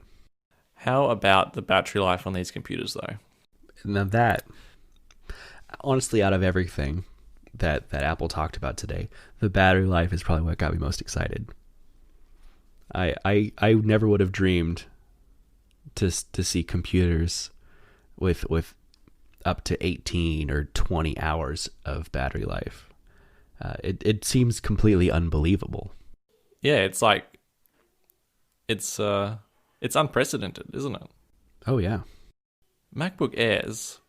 How about the battery life on these computers, though? Now that, honestly, out of everything that Apple talked about today, the battery life is probably what got me most excited. I never would have dreamed to see computers with up to 18 or 20 hours of battery life. It seems completely unbelievable. Yeah, it's like it's unprecedented, isn't it? Oh yeah. MacBook Airs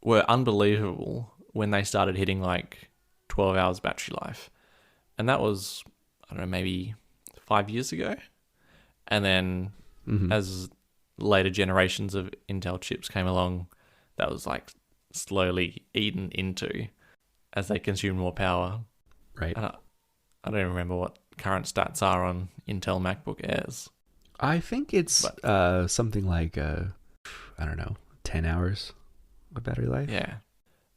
were unbelievable when they started hitting like 12 hours battery life. And that was, I don't know, maybe 5 years ago. And then as later generations of Intel chips came along, that was like slowly eaten into as they consumed more power. Right. And I don't remember what current stats are on Intel MacBook Airs. I think it's something like, I don't know, 10 hours of battery life. Yeah.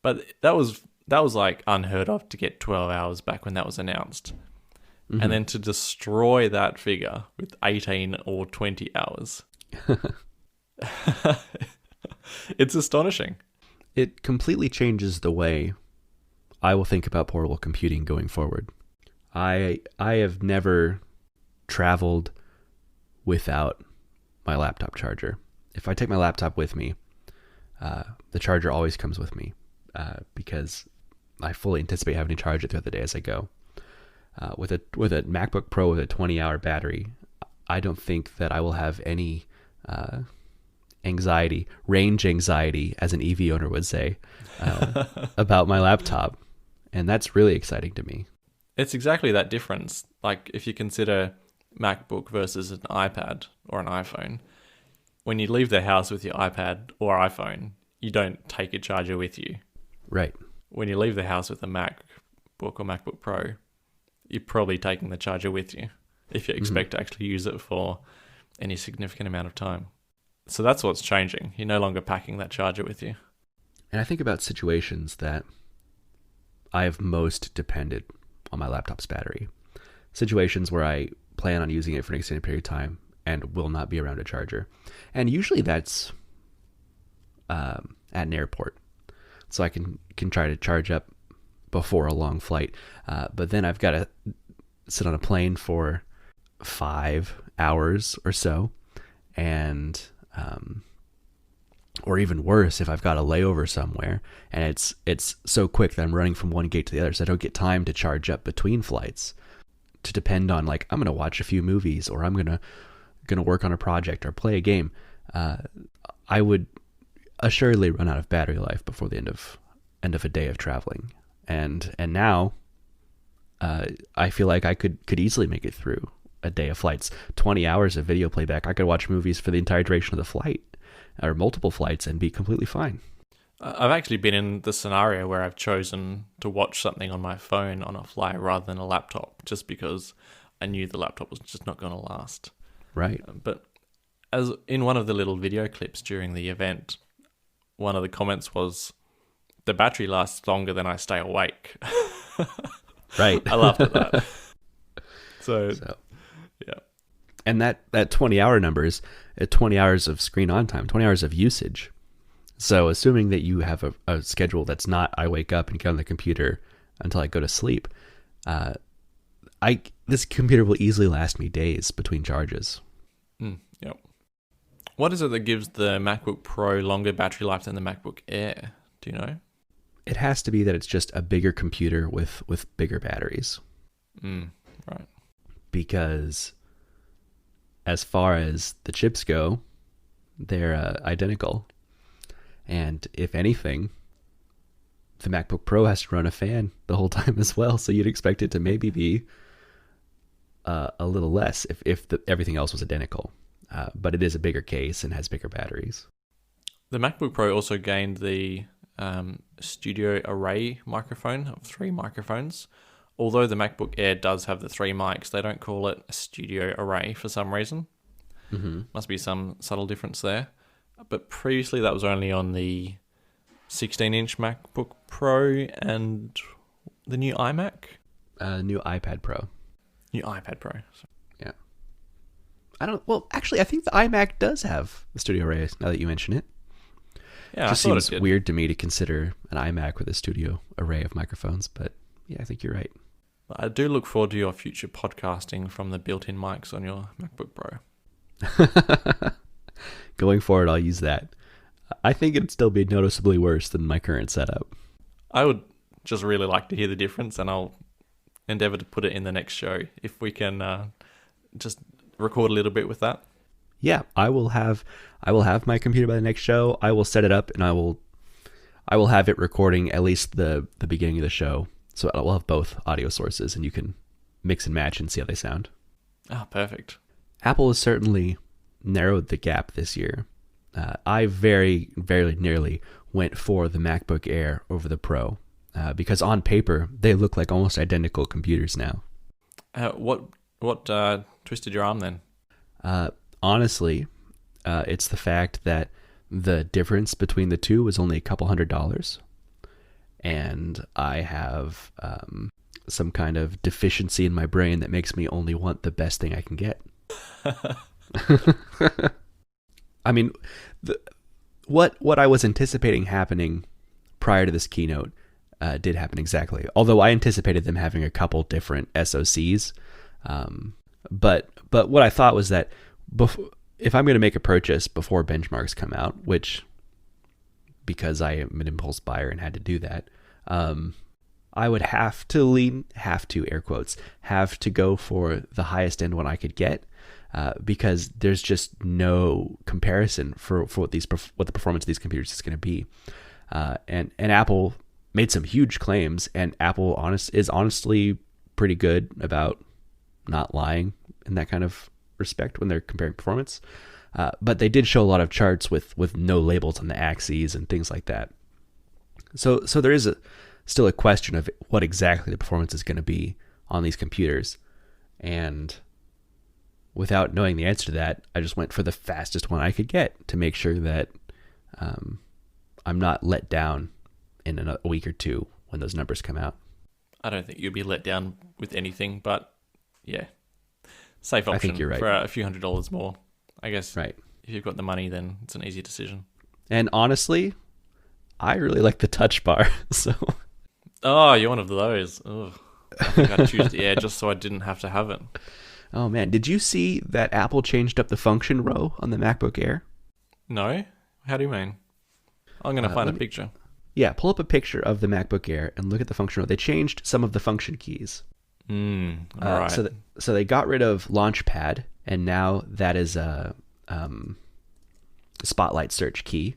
But that was like unheard of to get 12 hours back when that was announced. And then to destroy that figure with 18 or 20 hours. It's astonishing. It completely changes the way I will think about portable computing going forward. I have never traveled without my laptop charger. If I take my laptop with me, the charger always comes with me because I fully anticipate having to charge it throughout the day as I go. With a MacBook Pro with a 20-hour battery, I don't think that I will have any range anxiety, as an EV owner would say, about my laptop. And that's really exciting to me. It's exactly that difference. Like if you consider MacBook versus an iPad or an iPhone, when you leave the house with your iPad or iPhone, you don't take a charger with you. Right. When you leave the house with a MacBook or MacBook Pro, you're probably taking the charger with you if you expect to actually use it for any significant amount of time. So that's what's changing. You're no longer packing that charger with you. And I think about situations that I have most depended on my laptop's battery. Situations where I plan on using it for an extended period of time and will not be around a charger. And usually that's at an airport. So I can try to charge up before a long flight. But then I've got to sit on a plane for 5 hours or so. And, or even worse, if I've got a layover somewhere and it's so quick that I'm running from one gate to the other, so I don't get time to charge up between flights to depend on, like, I'm going to watch a few movies or I'm going to work on a project or play a game. I would assuredly run out of battery life before the end of a day of traveling. And now, I feel like I could easily make it through a day of flights. 20 hours of video playback. I could watch movies for the entire duration of the flight, or multiple flights, and be completely fine. I've actually been in the scenario where I've chosen to watch something on my phone on a flight rather than a laptop, just because I knew the laptop was just not going to last. Right. But as in one of the little video clips during the event, one of the comments was, "The battery lasts longer than I stay awake." Right. I laughed at that. So yeah. And that 20-hour number is 20 hours of screen on time, 20 hours of usage. So assuming that you have a schedule that's not, I wake up and get on the computer until I go to sleep, this computer will easily last me days between charges. Yep. What is it that gives the MacBook Pro longer battery life than the MacBook Air? Do you know? It has to be that it's just a bigger computer with bigger batteries. Right. Because as far as the chips go, they're identical. And if anything, the MacBook Pro has to run a fan the whole time as well. So you'd expect it to maybe be a little less if everything else was identical. But it is a bigger case and has bigger batteries. The MacBook Pro also gained the Studio Array microphone of 3 microphones. Although the MacBook Air does have the 3 mics, they don't call it a Studio Array for some reason. Must be some subtle difference there. But previously that was only on the 16-inch MacBook Pro and the new iMac? New iPad Pro. New iPad Pro. Yeah. Actually, I think the iMac does have the Studio Array, now that you mention it. Yeah, It just seems weird to me to consider an iMac with a Studio Array of microphones, but yeah, I think you're right. I do look forward to your future podcasting from the built-in mics on your MacBook Pro. Going forward, I'll use that. I think it'd still be noticeably worse than my current setup. I would just really like to hear the difference, and I'll endeavor to put it in the next show if we can just record a little bit with that. Yeah, I will have my computer by the next show. I will set it up, and I will have it recording at least the beginning of the show. So we'll have both audio sources, and you can mix and match and see how they sound. Ah, perfect. Apple has certainly narrowed the gap this year. I very, very nearly went for the MacBook Air over the Pro because on paper they look like almost identical computers now. What twisted your arm then? Honestly, it's the fact that the difference between the two was only a couple $100, and I have some kind of deficiency in my brain that makes me only want the best thing I can get. I mean, what I was anticipating happening prior to this keynote did happen exactly. Although I anticipated them having a couple different SoCs, but what I thought was that if I'm going to make a purchase before benchmarks come out, which because I am an impulse buyer and had to do that, I would have to go for the highest end one I could get. Because there's just no comparison for what the performance of these computers is going to be, and Apple made some huge claims, and Apple is honestly pretty good about not lying in that kind of respect when they're comparing performance. But they did show a lot of charts with no labels on the axes and things like that. So there is still a question of what exactly the performance is going to be on these computers, and without knowing the answer to that, I just went for the fastest one I could get to make sure that I'm not let down in a week or two when those numbers come out. I don't think you'll be let down with anything, but yeah, safe option. I think you're right. For a few $100 more. I guess right. If you've got the money, then it's an easy decision. And honestly, I really like the touch bar. So. Oh, you're one of those. Ugh. I think I'd choose the Air just so I didn't have to have it. Oh man, did you see that Apple changed up the function row on the MacBook Air? No? How do you mean? I'm going to find a picture. Yeah, pull up a picture of the MacBook Air and look at the function row. They changed some of the function keys. All right. So they got rid of Launchpad, and now that is a Spotlight search key.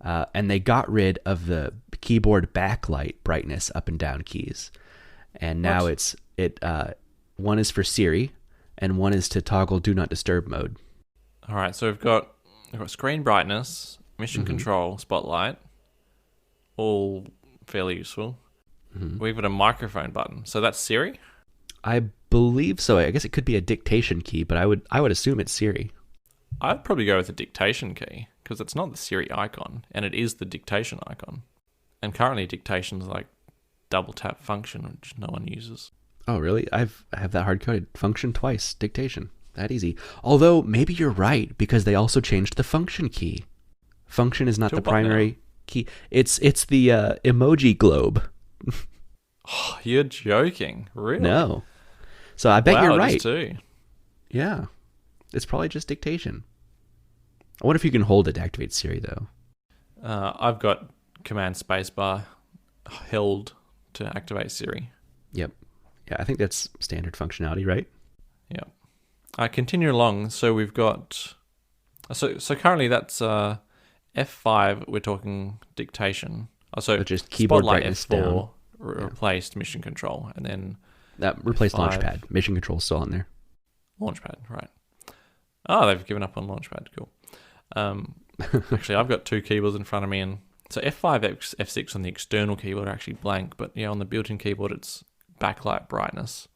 And they got rid of the keyboard backlight brightness up and down keys. And now one is for Siri, and one is to toggle Do Not Disturb mode. All right, so we've got screen brightness, mission control, spotlight, all fairly useful. We've got a microphone button, so that's Siri? I believe so. I guess it could be a dictation key, but I would assume it's Siri. I'd probably go with the dictation key, because it's not the Siri icon, and it is the dictation icon. And currently dictation's like double tap function, which no one uses. Oh, really? I have that hard-coded. Function twice. Dictation. That easy. Although, maybe you're right, because they also changed the function key. Function is not the primary key. It's the emoji globe. Oh, you're joking. Really? No. So I bet you're right. It is too. Yeah. It's probably just dictation. I wonder if you can hold it to activate Siri, though. I've got Command Spacebar held to activate Siri. Yep. Yeah, I think that's standard functionality, right? Yeah. Continue along. So we've got... So currently that's F5, we're talking dictation. So just keyboard Spotlight brightness F4 down. Replaced mission control. And then... That replaced F5. Launchpad. Mission control still on there. Launchpad, right. Oh, they've given up on Launchpad. Cool. Actually, I've got two keyboards in front of me. And so F5, F6 on the external keyboard are actually blank. But yeah, on the built-in keyboard, it's backlight brightness.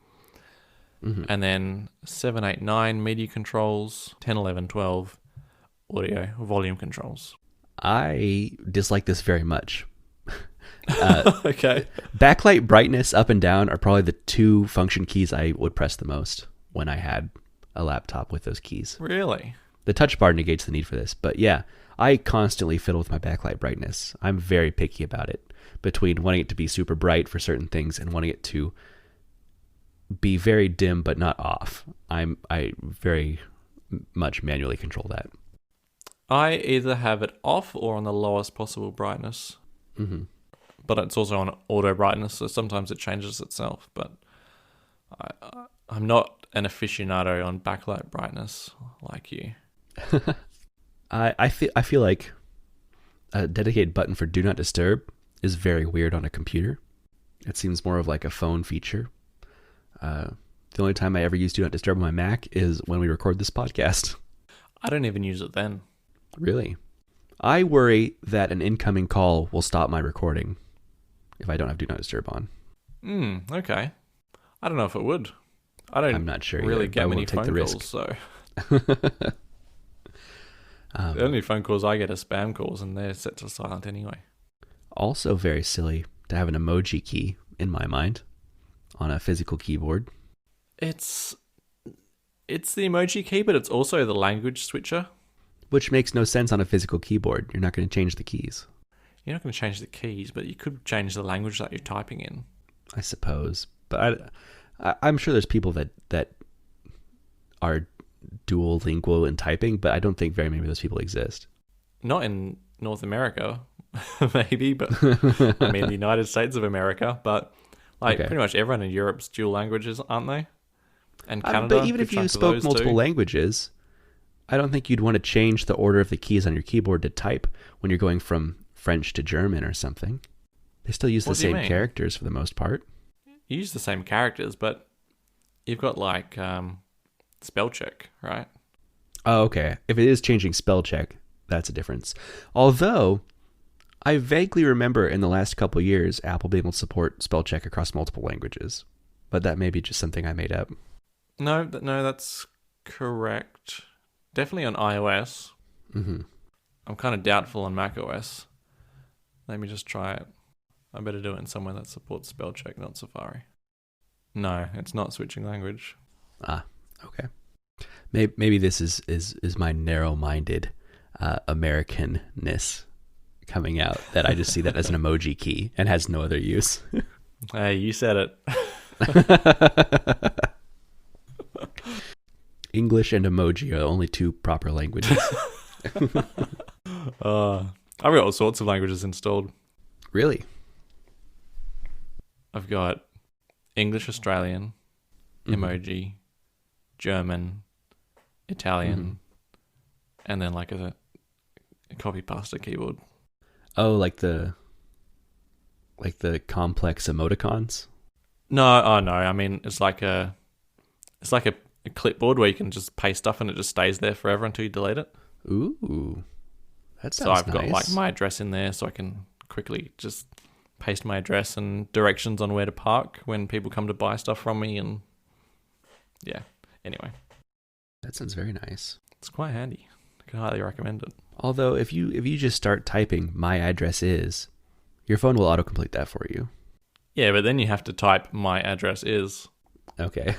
And then 7, 8, 9 media controls, 10, 11, 12 audio volume controls. I dislike this very much. Okay. Backlight brightness up and down are probably the two function keys I would press the most when I had a laptop with those keys. Really? The touch bar negates the need for this. But yeah, I constantly fiddle with my backlight brightness. I'm very picky about it, between wanting it to be super bright for certain things and wanting it to be very dim but not off. I very much manually control that. I either have it off or on the lowest possible brightness. But it's also on auto brightness, so sometimes it changes itself. But I'm not an aficionado on backlight brightness like you. I feel like a dedicated button for Do Not Disturb is very weird on a computer. It seems more of like a phone feature. The only time I ever use Do Not Disturb on my Mac is when we record this podcast. I don't even use it then. Really? I worry that an incoming call will stop my recording if I don't have Do Not Disturb on. Okay. I don't know if it would. I'm not sure really either, get many phone calls, so... The only phone calls I get are spam calls, and they're set to silent anyway. Also very silly to have an emoji key, in my mind, on a physical keyboard. It's the emoji key, but it's also the language switcher. Which makes no sense on a physical keyboard. You're not going to change the keys. You're not going to change the keys, but you could change the language that you're typing in. I suppose. But I'm sure there's people that are dual lingual in typing, but I don't think very many of those people exist. Not in North America, maybe, but I mean the United States of America, but pretty much everyone in Europe's dual languages, aren't they? And Canada. But even if you spoke multiple languages, I don't think you'd want to change the order of the keys on your keyboard to type when you're going from French to German or something. They still use the same characters for the most part. You use the same characters, but you've got spell check, right? Oh, okay. If it is changing spell check, that's a difference. Although, I vaguely remember in the last couple of years, Apple being able to support spell check across multiple languages. But that may be just something I made up. No, that's correct. Definitely on iOS. Mm-hmm. I'm kind of doubtful on macOS. Let me just try it. I better do it in somewhere that supports spell check, not Safari. No, it's not switching language. Ah, okay. Maybe this is my narrow-minded Americanness coming out, that I just see that as an emoji key and has no other use. Hey, you said it. English and emoji are the only two proper languages. I've got all sorts of languages installed. Really? I've got English, Australian, emoji, German, Italian, and then like a copy pasta keyboard. Oh, like the complex emoticons? No, I mean it's like a clipboard where you can just paste stuff and it just stays there forever until you delete it. Ooh, that sounds So I've nice. got like my address in there, so I can quickly just paste my address and directions on where to park when people come to buy stuff from me, and yeah. Anyway, that sounds very nice. It's quite handy. I can highly recommend it. Although if you just start typing "my address is," your phone will autocomplete that for you. Yeah, but then you have to type "my address is." Okay.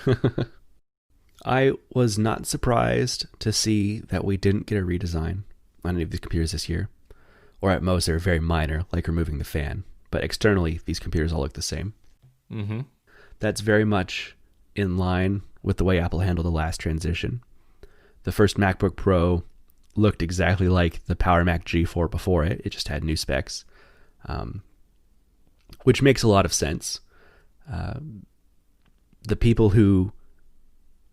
I was not surprised to see that we didn't get a redesign on any of these computers this year. Or at most, they're very minor, like removing the fan. But externally, these computers all look the same. Mm-hmm. That's very much in line with the way Apple handled the last transition. The first MacBook Pro looked exactly like the Power Mac G4 before it. It just had new specs, which makes a lot of sense. The people who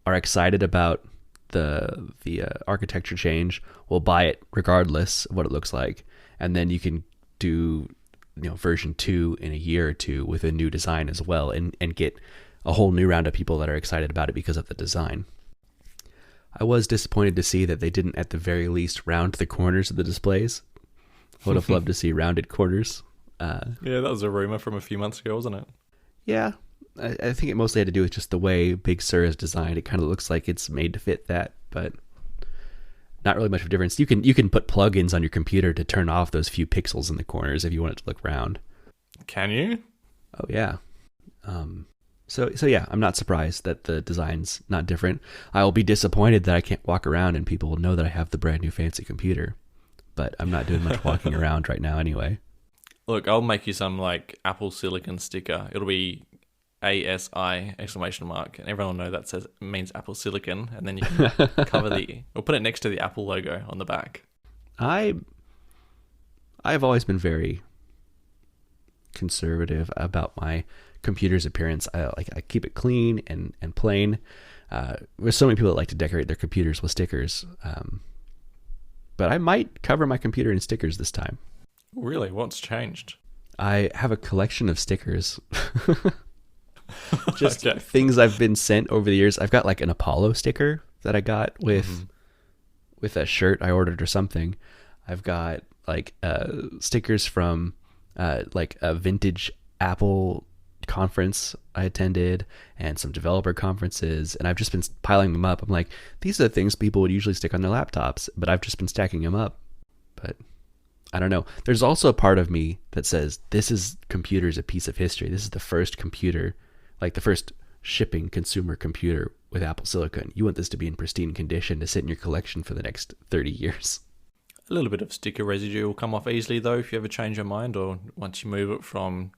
are excited about the architecture change will buy it regardless of what it looks like, and then you can do version 2 in a year or two with a new design as well, and get a whole new round of people that are excited about it because of the design. I was disappointed to see that they didn't at the very least round the corners of the displays. I would have loved to see rounded corners. Yeah, that was a rumor from a few months ago, wasn't it? Yeah, I think it mostly had to do with just the way Big Sur is designed. It kind of looks like it's made to fit that, but not really much of a difference. You can put plugins on your computer to turn off those few pixels in the corners if you want it to look round. Can you? Oh yeah. So yeah, I'm not surprised that the design's not different. I will be disappointed that I can't walk around and people will know that I have the brand new fancy computer. But I'm not doing much walking around right now anyway. Look, I'll make you some like Apple Silicon sticker. It'll be ASI exclamation mark, and everyone will know that means Apple Silicon, and then you can cover or put it next to the Apple logo on the back. I've always been very conservative about my computer's appearance. I keep it clean and plain. There's so many people that like to decorate their computers with stickers, but I might cover my computer in stickers this time. Really? What's changed? I have a collection of stickers. Just Okay. things I've been sent over the years. I've got like an Apollo sticker that I got with a shirt I ordered or something. I've got like stickers from like a vintage Apple conference I attended and some developer conferences, and I've just been piling them up. I'm like, these are the things people would usually stick on their laptops, but I've just been stacking them up. But I don't know. There's also a part of me that says this is computers a piece of history. This is the first computer, like the first shipping consumer computer with Apple Silicon. You want this to be in pristine condition to sit in your collection for the next 30 years. A little bit of sticker residue will come off easily, though, if you ever change your mind or once you move it from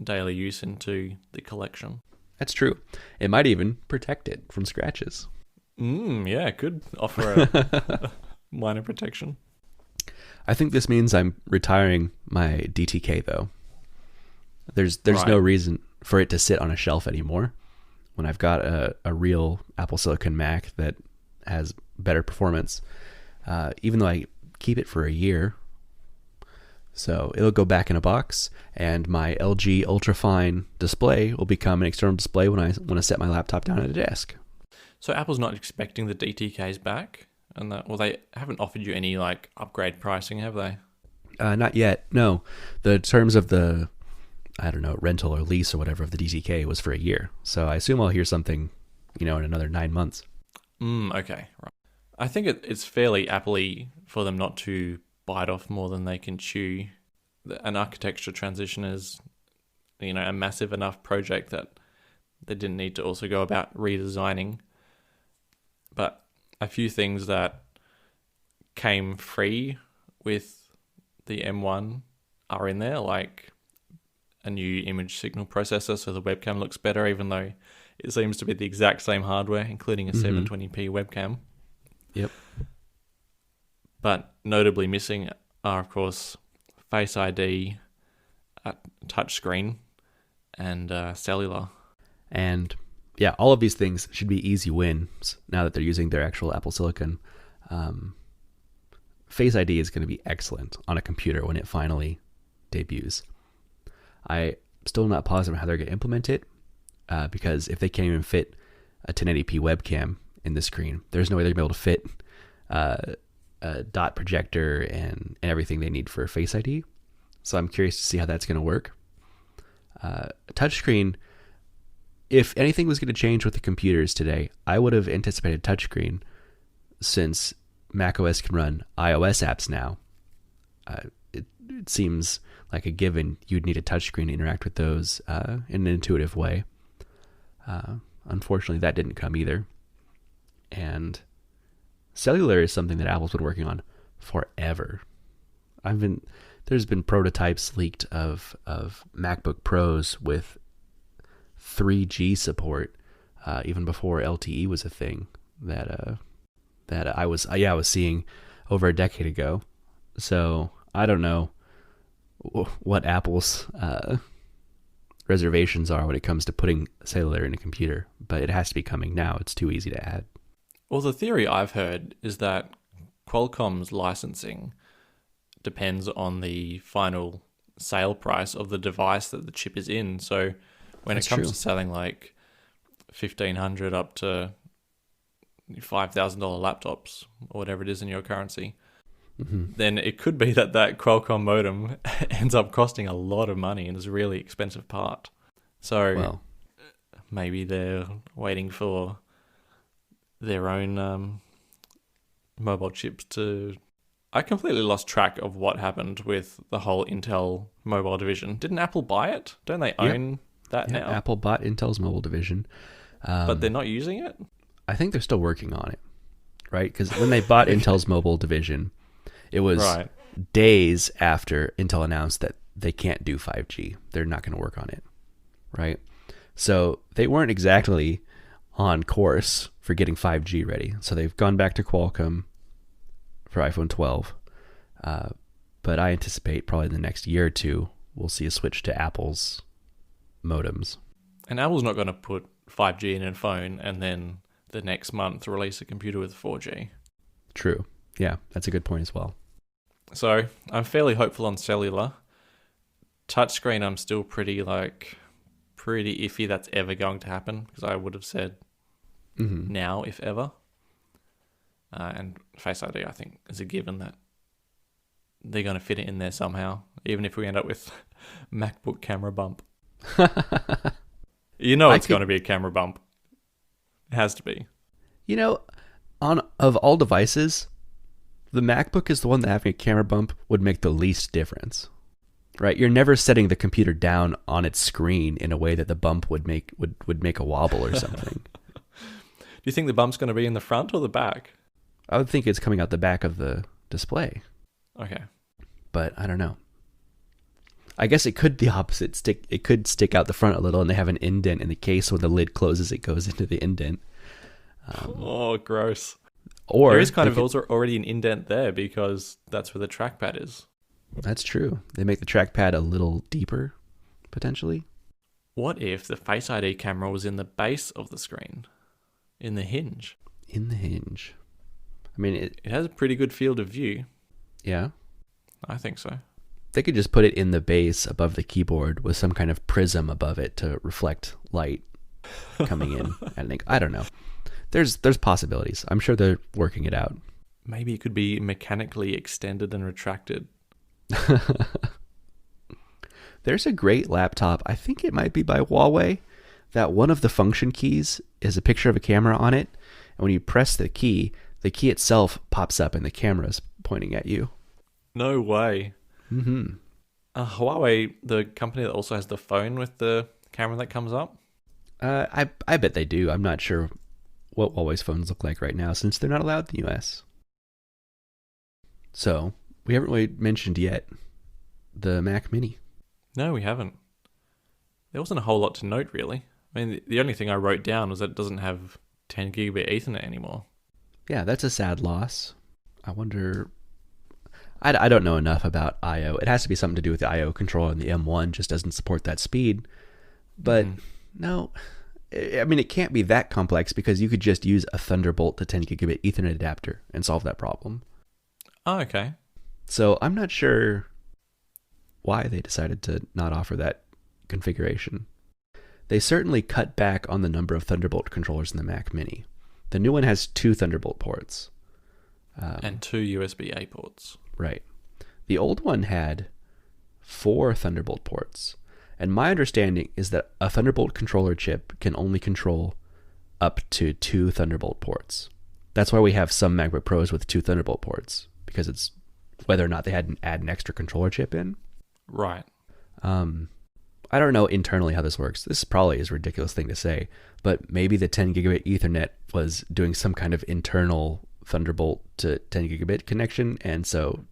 daily use into the collection. That's true. It might even protect it from scratches. Yeah, it could offer a minor protection. I think this means I'm retiring my DTK, though. There's Right. no reason for it to sit on a shelf anymore when I've got a real Apple Silicon Mac that has better performance, even though I keep it for a year. So it'll go back in a box, and my LG ultrafine display will become an external display when I want to set my laptop down at a desk. So Apple's not expecting the DTKs back, and well, they haven't offered you any like upgrade pricing, have they? Not yet. No, the terms of the, I don't know, rental or lease or whatever of the DTK was for a year. So I assume I'll hear something, in another 9 months. Okay, right. I think it's fairly Apple-y for them not to bite off more than they can chew. An architecture transition is, a massive enough project that they didn't need to also go about redesigning. But a few things that came free with the M1 are in there, like a new image signal processor, so the webcam looks better, even though it seems to be the exact same hardware, including a 720p webcam. Yep. But notably missing are, of course, Face ID, touchscreen, and cellular. And yeah, all of these things should be easy wins now that they're using their actual Apple Silicon. Face ID is going to be excellent on a computer when it finally debuts. I'm still not positive how they're going to implement it, because if they can't even fit a 1080p webcam in the screen, there's no way they're going to be able to fit a dot projector and everything they need for Face ID. So I'm curious to see how that's going to work. Touchscreen, if anything was going to change with the computers today, I would have anticipated touchscreen, since macOS can run iOS apps now. It seems like a given you'd need a touchscreen to interact with those in an intuitive way. Unfortunately, that didn't come either. And cellular is something that Apple's been working on forever. There's been prototypes leaked of MacBook Pros with 3G support, even before LTE was a thing, that I was seeing over a decade ago. So I don't know what Apple's reservations are when it comes to putting cellular in a computer, but it has to be coming now. It's too easy to add. Well, the theory I've heard is that Qualcomm's licensing depends on the final sale price of the device that the chip is in. So when That's it comes true. to selling like $1,500 up to $5,000 laptops or whatever it is in your currency, then it could be that Qualcomm modem ends up costing a lot of money and is a really expensive part. So maybe they're waiting for their own mobile chips to... I completely lost track of what happened with the whole Intel mobile division. Didn't Apple buy it? Don't they own that now? Apple bought Intel's mobile division. But they're not using it? I think they're still working on it, right? Because when they bought Intel's mobile division, it was days after Intel announced that they can't do 5G. They're not going to work on it, right? So they weren't exactly on course for getting 5G ready. So they've gone back to Qualcomm for iPhone 12. But I anticipate probably in the next year or two, we'll see a switch to Apple's modems. And Apple's not going to put 5G in a phone and then the next month release a computer with 4G. True. Yeah, that's a good point as well. So I'm fairly hopeful on cellular. Touchscreen, I'm still pretty pretty iffy that's ever going to happen, because I would have said now, if ever. And Face ID, I think, is a given that they're going to fit it in there somehow, even if we end up with MacBook camera bump. It's going to be a camera bump. It has to be. Of all devices, the MacBook is the one that having a camera bump would make the least difference. Right? You're never setting the computer down on its screen in a way that the bump would make a wobble or something. Do you think the bump's going to be in the front or the back? I would think it's coming out the back of the display. Okay. But I don't know. I guess it could be opposite. It could stick out the front a little, and they have an indent in the case. When the lid closes, it goes into the indent. Gross. Or there is kind of also already an indent there, because that's where the trackpad is. That's true. They make the trackpad a little deeper, potentially. What if the Face ID camera was in the base of the screen? In the hinge? In the hinge. I mean, it has a pretty good field of view. Yeah? I think so. They could just put it in the base above the keyboard with some kind of prism above it to reflect light coming in. I don't know. There's possibilities. I'm sure they're working it out. Maybe it could be mechanically extended and retracted. There's a great laptop, I think it might be by Huawei, that one of the function keys is a picture of a camera on it, and when you press the key itself pops up and the camera's pointing at you. No way. Mm-hmm. Huawei, the company that also has the phone with the camera that comes up? I bet they do. I'm not sure what Huawei's phones look like right now, since they're not allowed in the US. So, we haven't really mentioned yet the Mac Mini. No, we haven't. There wasn't a whole lot to note, really. I mean, the only thing I wrote down was that it doesn't have 10 gigabit Ethernet anymore. Yeah, that's a sad loss. I wonder... I don't know enough about I.O. It has to be something to do with the I.O. controller, and the M1 just doesn't support that speed. But, no... I mean, it can't be that complex, because you could just use a Thunderbolt to 10 gigabit Ethernet adapter and solve that problem. Oh, okay. So I'm not sure why they decided to not offer that configuration. They certainly cut back on the number of Thunderbolt controllers in the Mac Mini. The new one has 2 Thunderbolt ports. And 2 USB-A ports. Right. The old one had 4 Thunderbolt ports. And my understanding is that a Thunderbolt controller chip can only control up to 2 Thunderbolt ports. That's why we have some MacBook Pros with 2 Thunderbolt ports, because it's whether or not they had to add an extra controller chip in. Right. I don't know internally how this works. This probably is a ridiculous thing to say, but maybe the 10 gigabit Ethernet was doing some kind of internal Thunderbolt to 10 gigabit connection, and so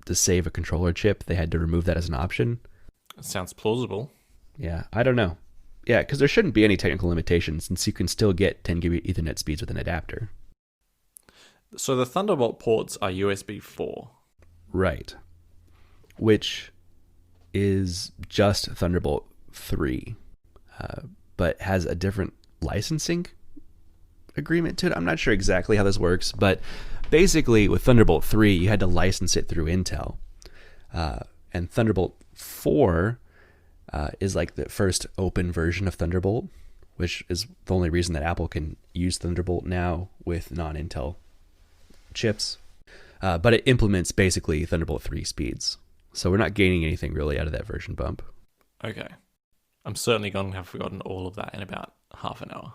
to save a controller chip, they had to remove that as an option. Sounds plausible. Yeah, I don't know. Yeah, because there shouldn't be any technical limitations, since you can still get 10 gigabit Ethernet speeds with an adapter. So the Thunderbolt ports are USB 4. Right. Which is just Thunderbolt 3, but has a different licensing agreement to it. I'm not sure exactly how this works, but basically with Thunderbolt 3, you had to license it through Intel. And Thunderbolt 4 is like the first open version of Thunderbolt, which is the only reason that Apple can use Thunderbolt now with non-Intel chips. But it implements basically Thunderbolt 3 speeds. So we're not gaining anything really out of that version bump. Okay. I'm certainly going to have forgotten all of that in about half an hour.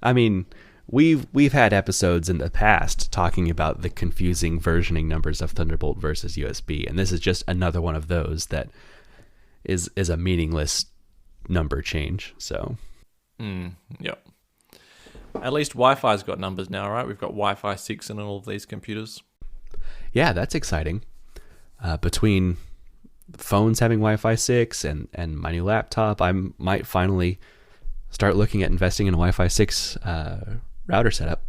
I mean, we've had episodes in the past talking about the confusing versioning numbers of Thunderbolt versus USB, and this is just another one of those that is a meaningless number change. So, yep. At least Wi-Fi's got numbers now, right? We've got Wi-Fi 6 in all of these computers. Yeah, that's exciting. Between phones having Wi-Fi 6 and my new laptop, I might finally start looking at investing in a Wi-Fi 6 router setup.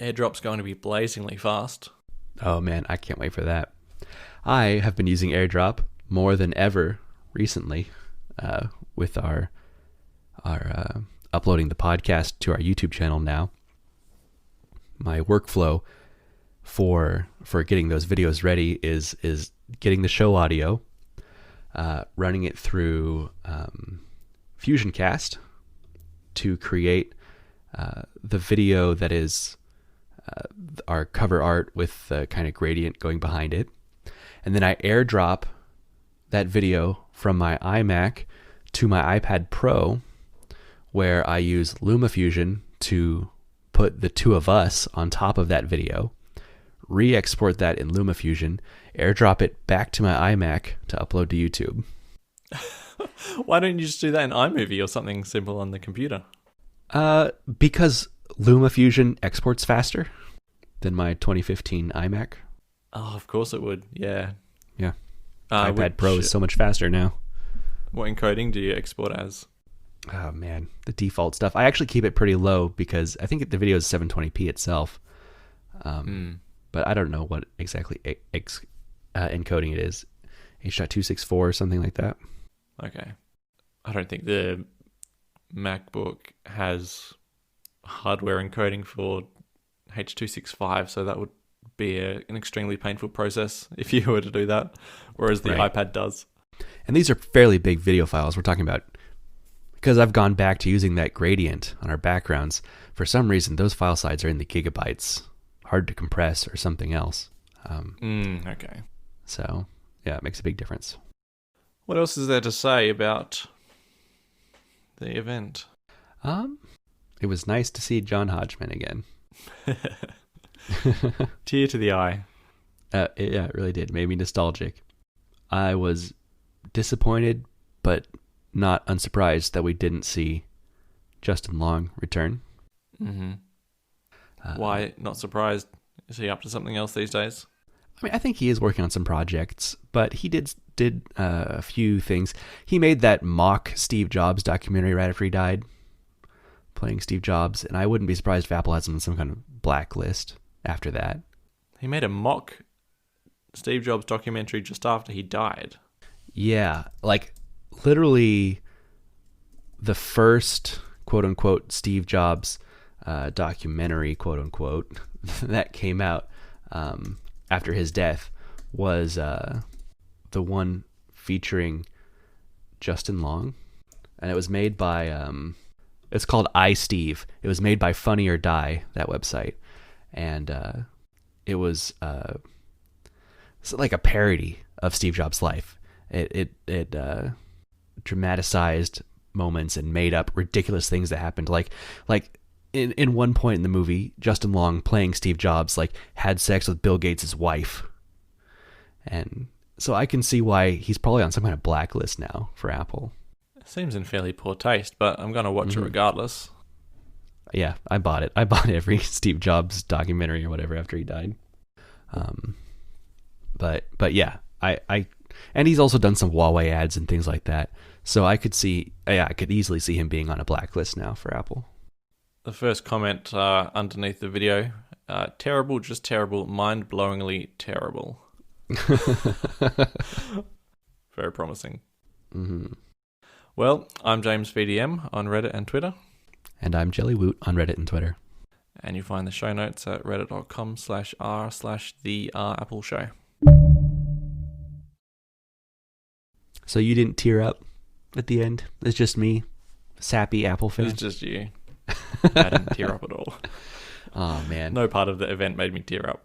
AirDrop's going to be blazingly fast. Oh man, I can't wait for that. I have been using AirDrop more than ever recently with our uploading the podcast to our YouTube channel now. My workflow for getting those videos ready is getting the show audio, running it through FusionCast to create the video that is our cover art with the kind of gradient going behind it. And then I airdrop that video from my iMac to my iPad Pro, where I use LumaFusion to put the two of us on top of that video, re-export that in LumaFusion, airdrop it back to my iMac to upload to YouTube. Why don't you just do that in iMovie or something simple on the computer? Because LumaFusion exports faster than my 2015 iMac. Oh, of course it would. Yeah. Yeah. iPad Pro is so much faster now. What encoding do you export as? Oh, man. The default stuff. I actually keep it pretty low because I think the video is 720p itself. But I don't know what exactly encoding it is. H.264 or something like that. Okay. I don't think the MacBook has hardware encoding for H.265, so that would be an extremely painful process if you were to do that, whereas the iPad does. And these are fairly big video files we're talking about. Because I've gone back to using that gradient on our backgrounds, for some reason those file size are in the gigabytes. Hard to compress or something else. Okay. So, yeah, it makes a big difference. What else is there to say about the event? It was nice to see John Hodgman again. Tear to the eye. It really did. It made me nostalgic. I was disappointed, but not unsurprised that we didn't see Justin Long return. Mm-hmm. Why not surprised? Is he up to something else these days? I mean, I think he is working on some projects, but he did a few things. He made that mock Steve Jobs documentary right after he died, playing Steve Jobs, and I wouldn't be surprised if Apple has him on some kind of blacklist after that. He made a mock Steve Jobs documentary just after he died. Yeah, like literally the first quote-unquote Steve Jobs documentary, quote-unquote, that came out after his death was the one featuring Justin Long, and it was made by it's called iSteve. It was made by Funny or Die, that website, and it was it's like a parody of Steve Jobs' life. It dramatized moments and made up ridiculous things that happened, like in one point in the movie, Justin Long playing Steve Jobs had sex with Bill Gates' wife. And so I can see why he's probably on some kind of blacklist now for Apple. It seems in fairly poor taste, but I'm going to watch it regardless. Yeah, I bought it. I bought every Steve Jobs documentary or whatever after he died. But yeah, I and he's also done some Huawei ads and things like that. So I could easily see him being on a blacklist now for Apple. The first comment underneath the video, terrible, just terrible, mind-blowingly terrible. Very promising. Mm-hmm. Well, I'm James VDM on Reddit and Twitter. And I'm Jellywoot on Reddit and Twitter. And you find the show notes at reddit.com/r/the Apple Show. So you didn't tear up at the end? It's just me, sappy Apple fan? It's just you. I didn't tear up at all. Oh, man. No part of the event made me tear up.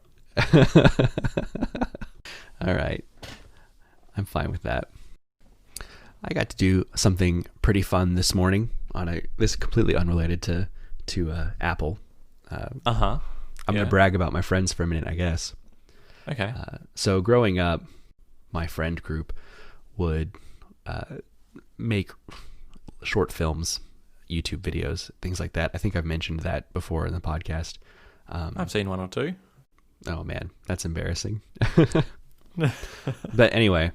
All right. I'm fine with that. I got to do something pretty fun this morning. This is completely unrelated to Apple. I'm going to brag about my friends for a minute, I guess. Okay. So growing up, my friend group would make short films, YouTube videos, things like that. I think I've mentioned that before in the podcast. I've seen one or two. Oh man, that's embarrassing. But anyway,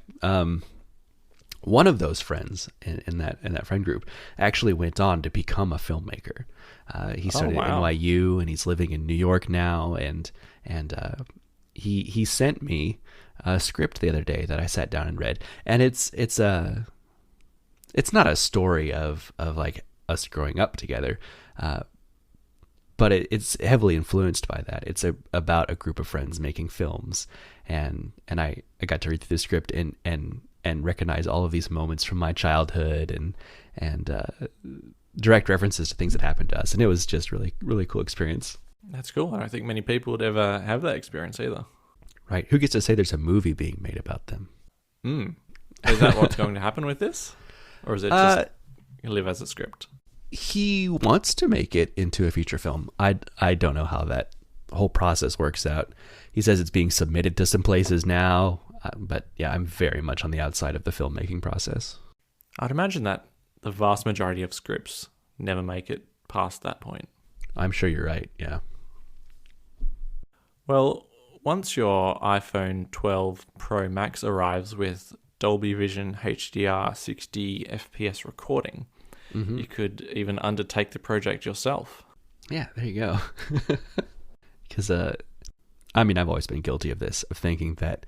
one of those friends in that friend group actually went on to become a filmmaker. He started at NYU and he's living in New York now. And he sent me a script the other day that I sat down and read. And it's not a story of like us growing up together, but it's heavily influenced by that. It's about a group of friends making films, and I got to read through the script, and and recognize all of these moments from my childhood and direct references to things that happened to us. And it was just really, really cool experience. That's cool. I don't think many people would ever have that experience either. Right. Who gets to say there's a movie being made about them? Is that what's going to happen with this? Or is it just live as a script? He wants to make it into a feature film. I don't know how that whole process works out. He says it's being submitted to some places now, but yeah, I'm very much on the outside of the filmmaking process. I'd imagine that the vast majority of scripts never make it past that point. I'm sure you're right, yeah. Well, once your iPhone 12 Pro Max arrives with Dolby Vision HDR 60 FPS recording, you could even undertake the project yourself. Yeah, there you go. Because, I've always been guilty of this, of thinking that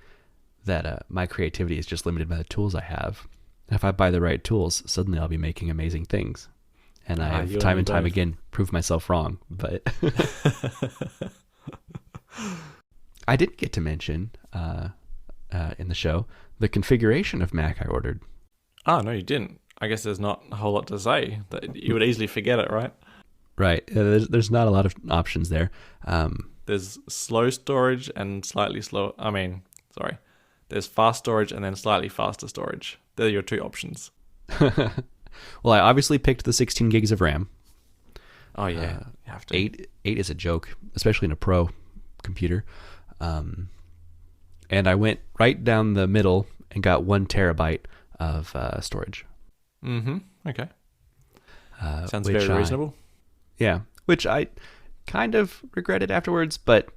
my creativity is just limited by the tools I have. If I buy the right tools, suddenly I'll be making amazing things. And I have time and time again proved myself wrong. But I didn't get to mention in the show the configuration of Mac I ordered. Oh, no, you didn't. I guess there's not a whole lot to say. You would easily forget it, right? Right. There's not a lot of options there. There's slow storage and slightly slow. There's fast storage and then slightly faster storage. They're your two options. Well, I obviously picked the 16 gigs of RAM. Oh, yeah. You have to. 8 is a joke, especially in a pro computer. And I went right down the middle and got 1 terabyte of storage. Okay. Sounds very reasonable. Yeah. Which I kind of regretted afterwards, but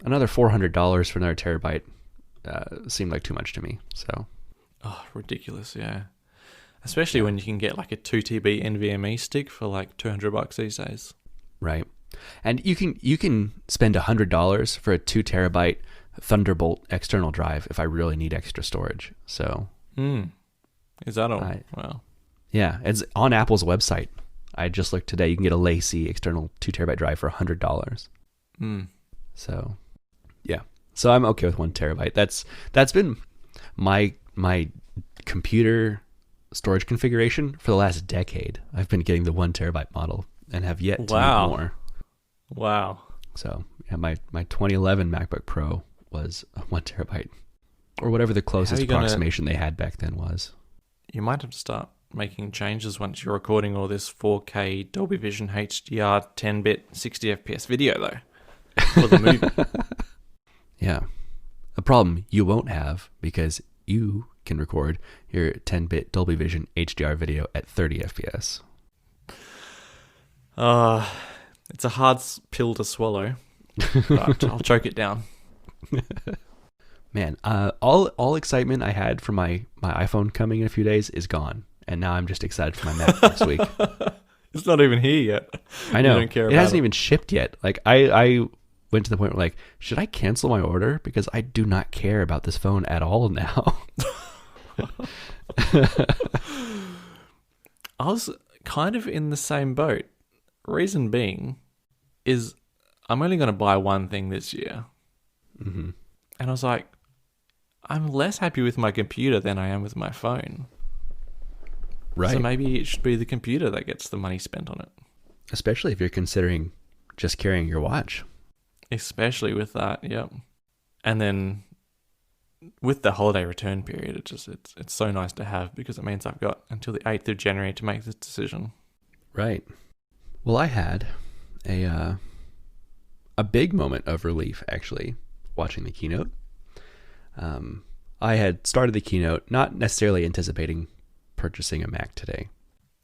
another $400 for another terabyte seemed like too much to me. So. Oh, ridiculous, yeah. Especially when you can get like a 2 TB NVMe stick for like $200 these days. Right. And you can spend $100 for a 2 terabyte Thunderbolt external drive if I really need extra storage. So. Is that all? Wow. Yeah, it's on Apple's website. I just looked today. You can get a LaCie external 2 terabyte drive for $100. So, yeah. So I'm okay with 1 terabyte. That's been my computer storage configuration for the last decade. I've been getting the 1 terabyte model and have yet to need more. Wow. So yeah, my 2011 MacBook Pro was 1 terabyte, or whatever the closest approximation they had back then was. You might have to start making changes once you're recording all this 4K Dolby Vision HDR 10-bit 60 FPS video, though, for the movie. Yeah. A problem you won't have because you can record your 10-bit Dolby Vision HDR video at 30 FPS. It's a hard pill to swallow, but I'll choke it down. Man, all excitement I had for my iPhone coming in a few days is gone. And now I'm just excited for my Mac next week. It's not even here yet. I know. You don't care it hasn't even shipped yet. Like I went to the point where like, should I cancel my order? Because I do not care about this phone at all now. I was kind of in the same boat. Reason being is I'm only going to buy one thing this year. And I was like, I'm less happy with my computer than I am with my phone. Right. So maybe it should be the computer that gets the money spent on it. Especially if you're considering just carrying your watch. Especially with that, yep. And then with the holiday return period, it's so nice to have because it means I've got until the 8th of January to make this decision. Right. Well, I had a big moment of relief, actually, watching the keynote. I had started the keynote not necessarily anticipating purchasing a Mac today.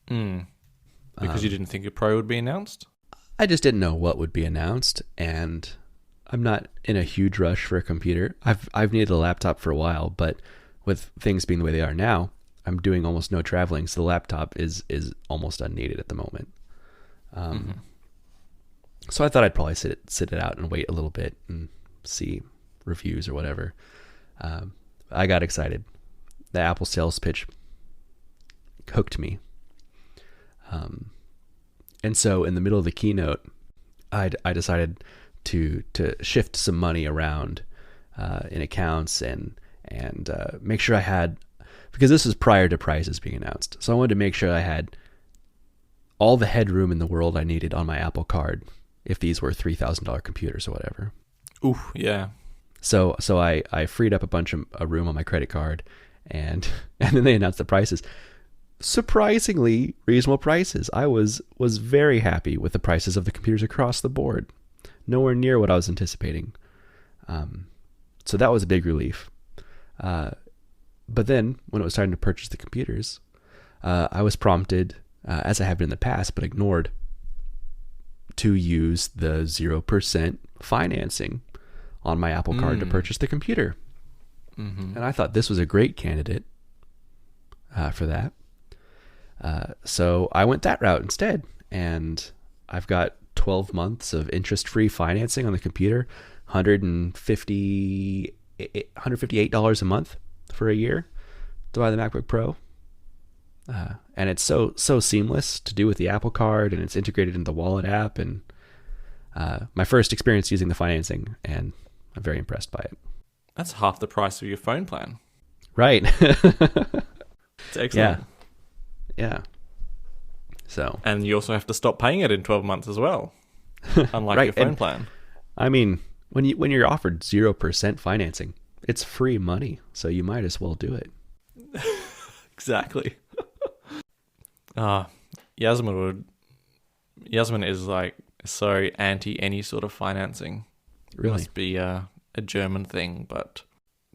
Because you didn't think a Pro would be announced? I just didn't know what would be announced, and I'm not in a huge rush for a computer. I've needed a laptop for a while, but with things being the way they are now, I'm doing almost no traveling, so the laptop is almost unneeded at the moment. So I thought I'd probably sit it out and wait a little bit and see reviews or whatever. I got excited. The Apple sales pitch hooked me. And so in the middle of the keynote, I decided to shift some money around in accounts and make sure I had because this was prior to prices being announced. So I wanted to make sure I had all the headroom in the world I needed on my Apple Card if these were $3,000 computers or whatever. Ooh, yeah. So I freed up a bunch of a room on my credit card, and then they announced the prices. Surprisingly reasonable prices. I was very happy with the prices of the computers across the board. Nowhere near what I was anticipating. So that was a big relief. But then when it was time to purchase the computers, I was prompted, as I have been in the past, but ignored, to use the 0% financing on my Apple Card to purchase the computer. Mm-hmm. And I thought this was a great candidate for that. So I went that route instead. And I've got 12 months of interest-free financing on the computer, $158 a month for a year to buy the MacBook Pro. And it's so seamless to do with the Apple Card, and it's integrated in the Wallet app. And my first experience using the financing, and I'm very impressed by it. That's half the price of your phone plan. Right. It's excellent. Yeah. So. And you also have to stop paying it in 12 months as well, unlike right. your phone plan. I mean, when you're offered 0% financing, it's free money, so you might as well do it. Exactly. Yasmin is like so anti any sort of financing. Really? It must be a German thing, but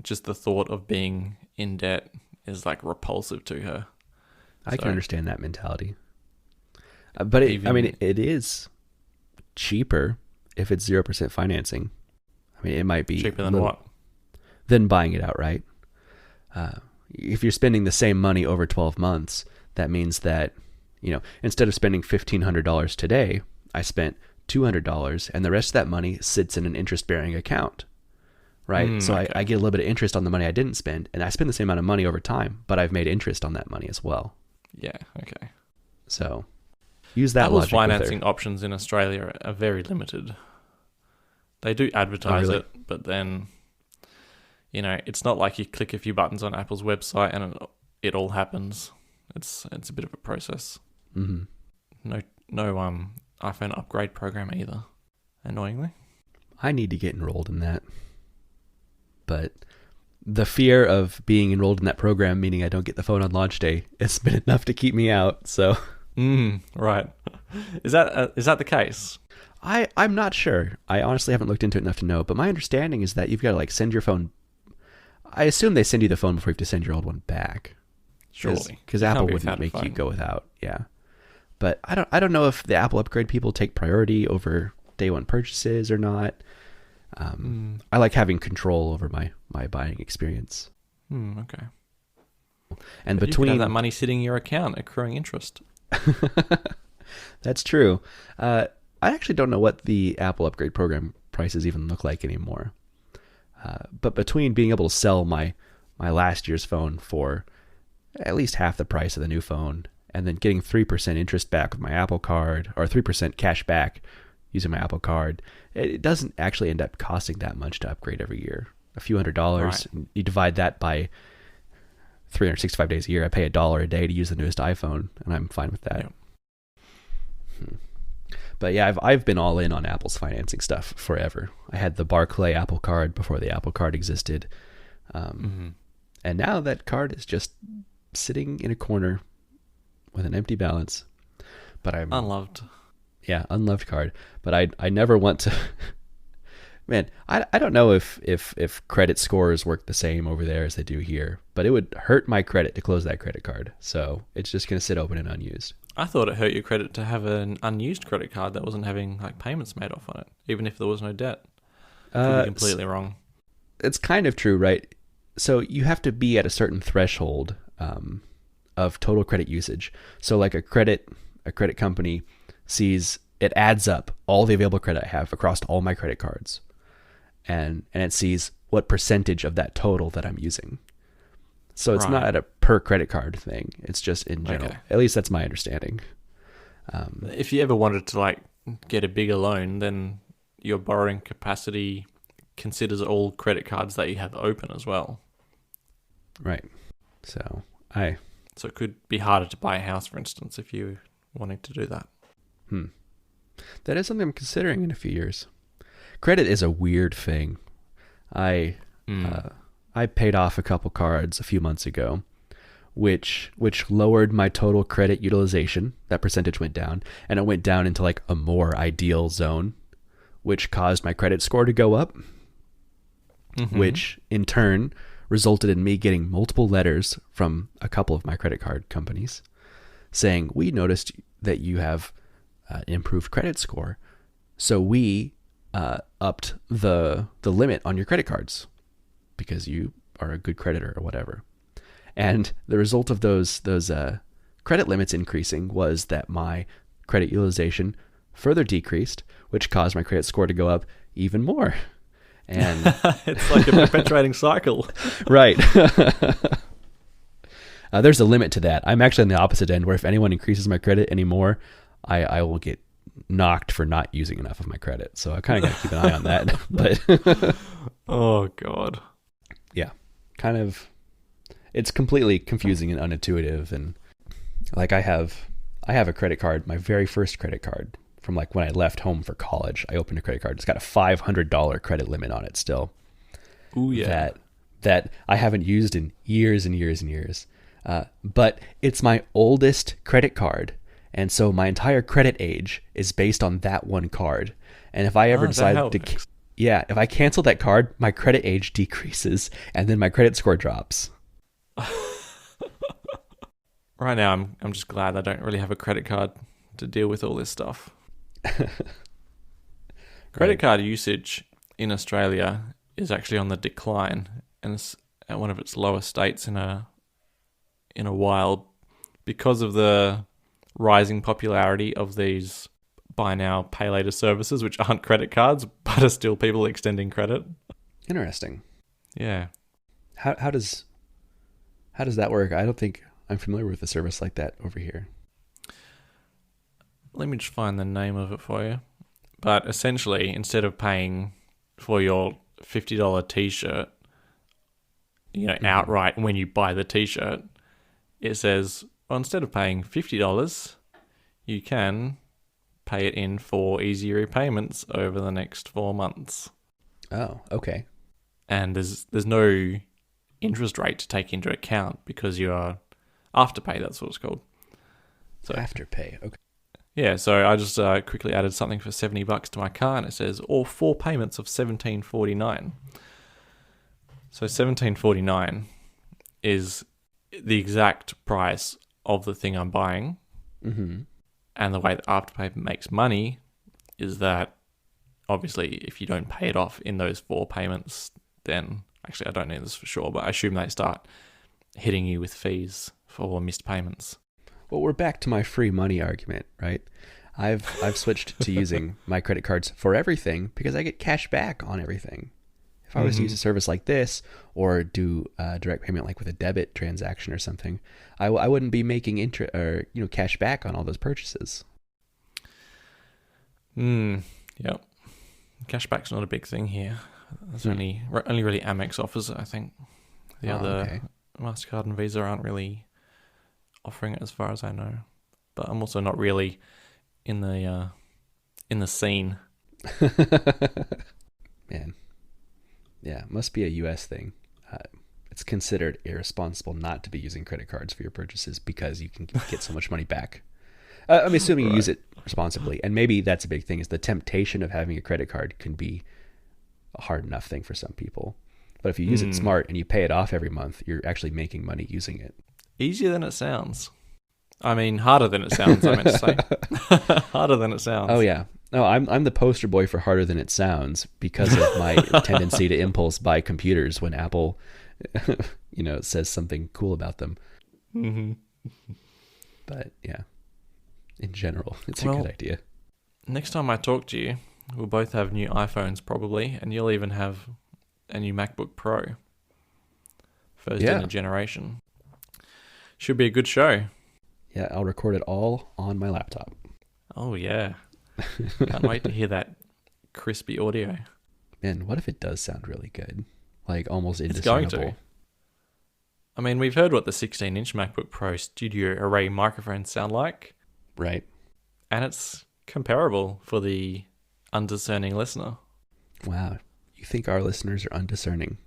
just the thought of being in debt is like repulsive to her. I can understand that mentality. But it is cheaper if it's 0% financing. I mean, it might be cheaper than what? Than buying it outright. If you're spending the same money over 12 months, that means that, instead of spending $1,500 today, I spent $200, and the rest of that money sits in an interest-bearing account, right? So okay. I get a little bit of interest on the money I didn't spend, and I spend the same amount of money over time, but I've made interest on that money as well. Yeah, okay. So use that Apple's logic financing options in Australia are very limited. They do advertise it, but then, it's not like you click a few buttons on Apple's website and it all happens. It's a bit of a process. Mm-hmm. No iPhone upgrade program either, annoyingly. I need to get enrolled in that. But the fear of being enrolled in that program, meaning I don't get the phone on launch day, it's been enough to keep me out. So, right. Is that the case? I'm not sure. I honestly haven't looked into it enough to know. But my understanding is that you've got to send your phone. I assume they send you the phone before you have to send your old one back. Surely, because Apple wouldn't make you go without. Yeah, but I don't know if the Apple upgrade people take priority over day one purchases or not. I like having control over my buying experience. Okay. And but between you could have that money sitting in your account accruing interest. That's true. I actually don't know what the Apple upgrade program prices even look like anymore. But between being able to sell my last year's phone for at least half the price of the new phone, and then getting 3% interest back with my Apple Card, or 3% cash back using my Apple Card, it doesn't actually end up costing that much to upgrade every year. A few $100. Right. You divide that by 365 days a year. I pay $1 a day to use the newest iPhone, and I'm fine with that. Yep. But yeah, I've been all in on Apple's financing stuff forever. I had the Barclay Apple Card before the Apple Card existed. And now that card is just sitting in a corner with an empty balance. But I'm unloved. Yeah, unloved card. But I never want to. Man, I don't know if credit scores work the same over there as they do here, but it would hurt my credit to close that credit card. So it's just going to sit open and unused. I thought it hurt your credit to have an unused credit card that wasn't having payments made off on it, even if there was no debt. Could be completely wrong. It's kind of true, right? So you have to be at a certain threshold of total credit usage. So like a credit company sees it adds up all the available credit I have across all my credit cards, and it sees what percentage of that total that I'm using. So it's not at a per credit card thing. It's just in general. Okay. At least that's my understanding. If you ever wanted to get a bigger loan, then your borrowing capacity considers all credit cards that you have open as well. Right. So So it could be harder to buy a house, for instance, if you wanting to do that. That is something I'm considering in a few years. Credit is a weird thing. I paid off a couple cards a few months ago, which lowered my total credit utilization. That percentage went down, and it went down into like a more ideal zone, which caused my credit score to go up, which in turn resulted in me getting multiple letters from a couple of my credit card companies saying, we noticed that you have improved credit score, so we upped the limit on your credit cards because you are a good creditor or whatever. And the result of those credit limits increasing was that my credit utilization further decreased, which caused my credit score to go up even more. And it's like a perpetuating cycle. Right. There's a limit to that. I'm actually on the opposite end, where if anyone increases my credit anymore, I will get knocked for not using enough of my credit. So I kind of got to keep an eye on that. But oh God. Yeah, kind of. It's completely confusing and unintuitive. And like I have a credit card, my very first credit card from like when I left home for college. I opened a credit card. It's got a $500 credit limit on it still. Ooh, yeah. That I haven't used in years and years and years. But it's my oldest credit card. And so my entire credit age is based on that one card. And if I ever decide if I cancel that card, my credit age decreases and then my credit score drops. Right now, I'm just glad I don't really have a credit card to deal with all this stuff. Credit card usage in Australia is actually on the decline, and it's at one of its lowest states in a while because of the rising popularity of these buy now, pay later services, which aren't credit cards, but are still people extending credit. Interesting. Yeah. How does that work? I don't think I'm familiar with a service like that over here. Let me just find the name of it for you. But essentially, instead of paying for your $50 t-shirt, outright when you buy the t-shirt, it says, well, instead of paying $50, you can pay it in 4 easy repayments over the next 4 months. Oh, okay. And there's no interest rate to take into account because you are afterpay, that's what it's called. So Afterpay, okay. Yeah, so I just quickly added something for $70 to my car, and it says, or 4 payments of $17.49. So $17.49 is the exact price of the thing I'm buying. Mm-hmm. And the way that Afterpay makes money is that, obviously, if you don't pay it off in those 4 payments, then, actually I don't know this for sure, but I assume they start hitting you with fees for missed payments. Well, we're back to my free money argument, right? I've switched to using my credit cards for everything because I get cash back on everything. If I was to use a service like this or do a direct payment like with a debit transaction or something, I wouldn't be making cash back on all those purchases. Yep. Cashback's not a big thing here. There's only really Amex offers it, I think. The other MasterCard and Visa aren't really offering it as far as I know. But I'm also not really in the scene. Man. Yeah, it must be a US thing. It's considered irresponsible not to be using credit cards for your purchases because you can get so much money back. I'm assuming you use it responsibly. And maybe that's a big thing, is the temptation of having a credit card can be a hard enough thing for some people. But if you use it smart and you pay it off every month, you're actually making money using it. Easier than it sounds. I mean, harder than it sounds, I meant to say. Harder than it sounds. Oh, yeah. No, I'm the poster boy for harder than it sounds because of my tendency to impulse buy computers when Apple, says something cool about them. Mm-hmm. But yeah, in general, it's a good idea. Next time I talk to you, we'll both have new iPhones probably, and you'll even have a new MacBook Pro. First in a generation. Should be a good show. Yeah, I'll record it all on my laptop. Oh, yeah. Can't wait to hear that crispy audio. Man, what if it does sound really good? Like almost indiscernible. It's going to. I mean, we've heard what the 16-inch MacBook Pro Studio Array microphones sound like, Right. and it's comparable for the undiscerning listener. Wow. You think our listeners are undiscerning?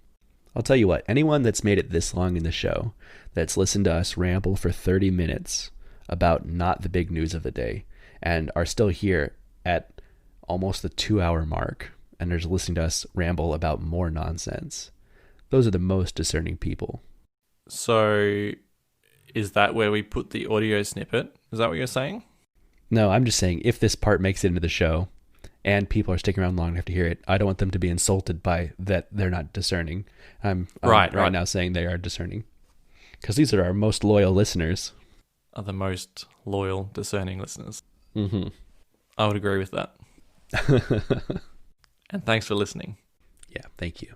I'll tell you what, anyone that's made it this long in the show, that's listened to us ramble for 30 minutes about not the big news of the day, and are still here at almost the 2-hour mark, and are listening to us ramble about more nonsense, those are the most discerning people. So, is that where we put the audio snippet? Is that what you're saying? No, I'm just saying, if this part makes it into the show, and people are sticking around long enough to hear it, I don't want them to be insulted by that they're not discerning. I'm right now saying they are discerning. Because these are our most loyal listeners. Are the most loyal, discerning listeners. Mm-hmm. I would agree with that. And thanks for listening. Yeah, thank you.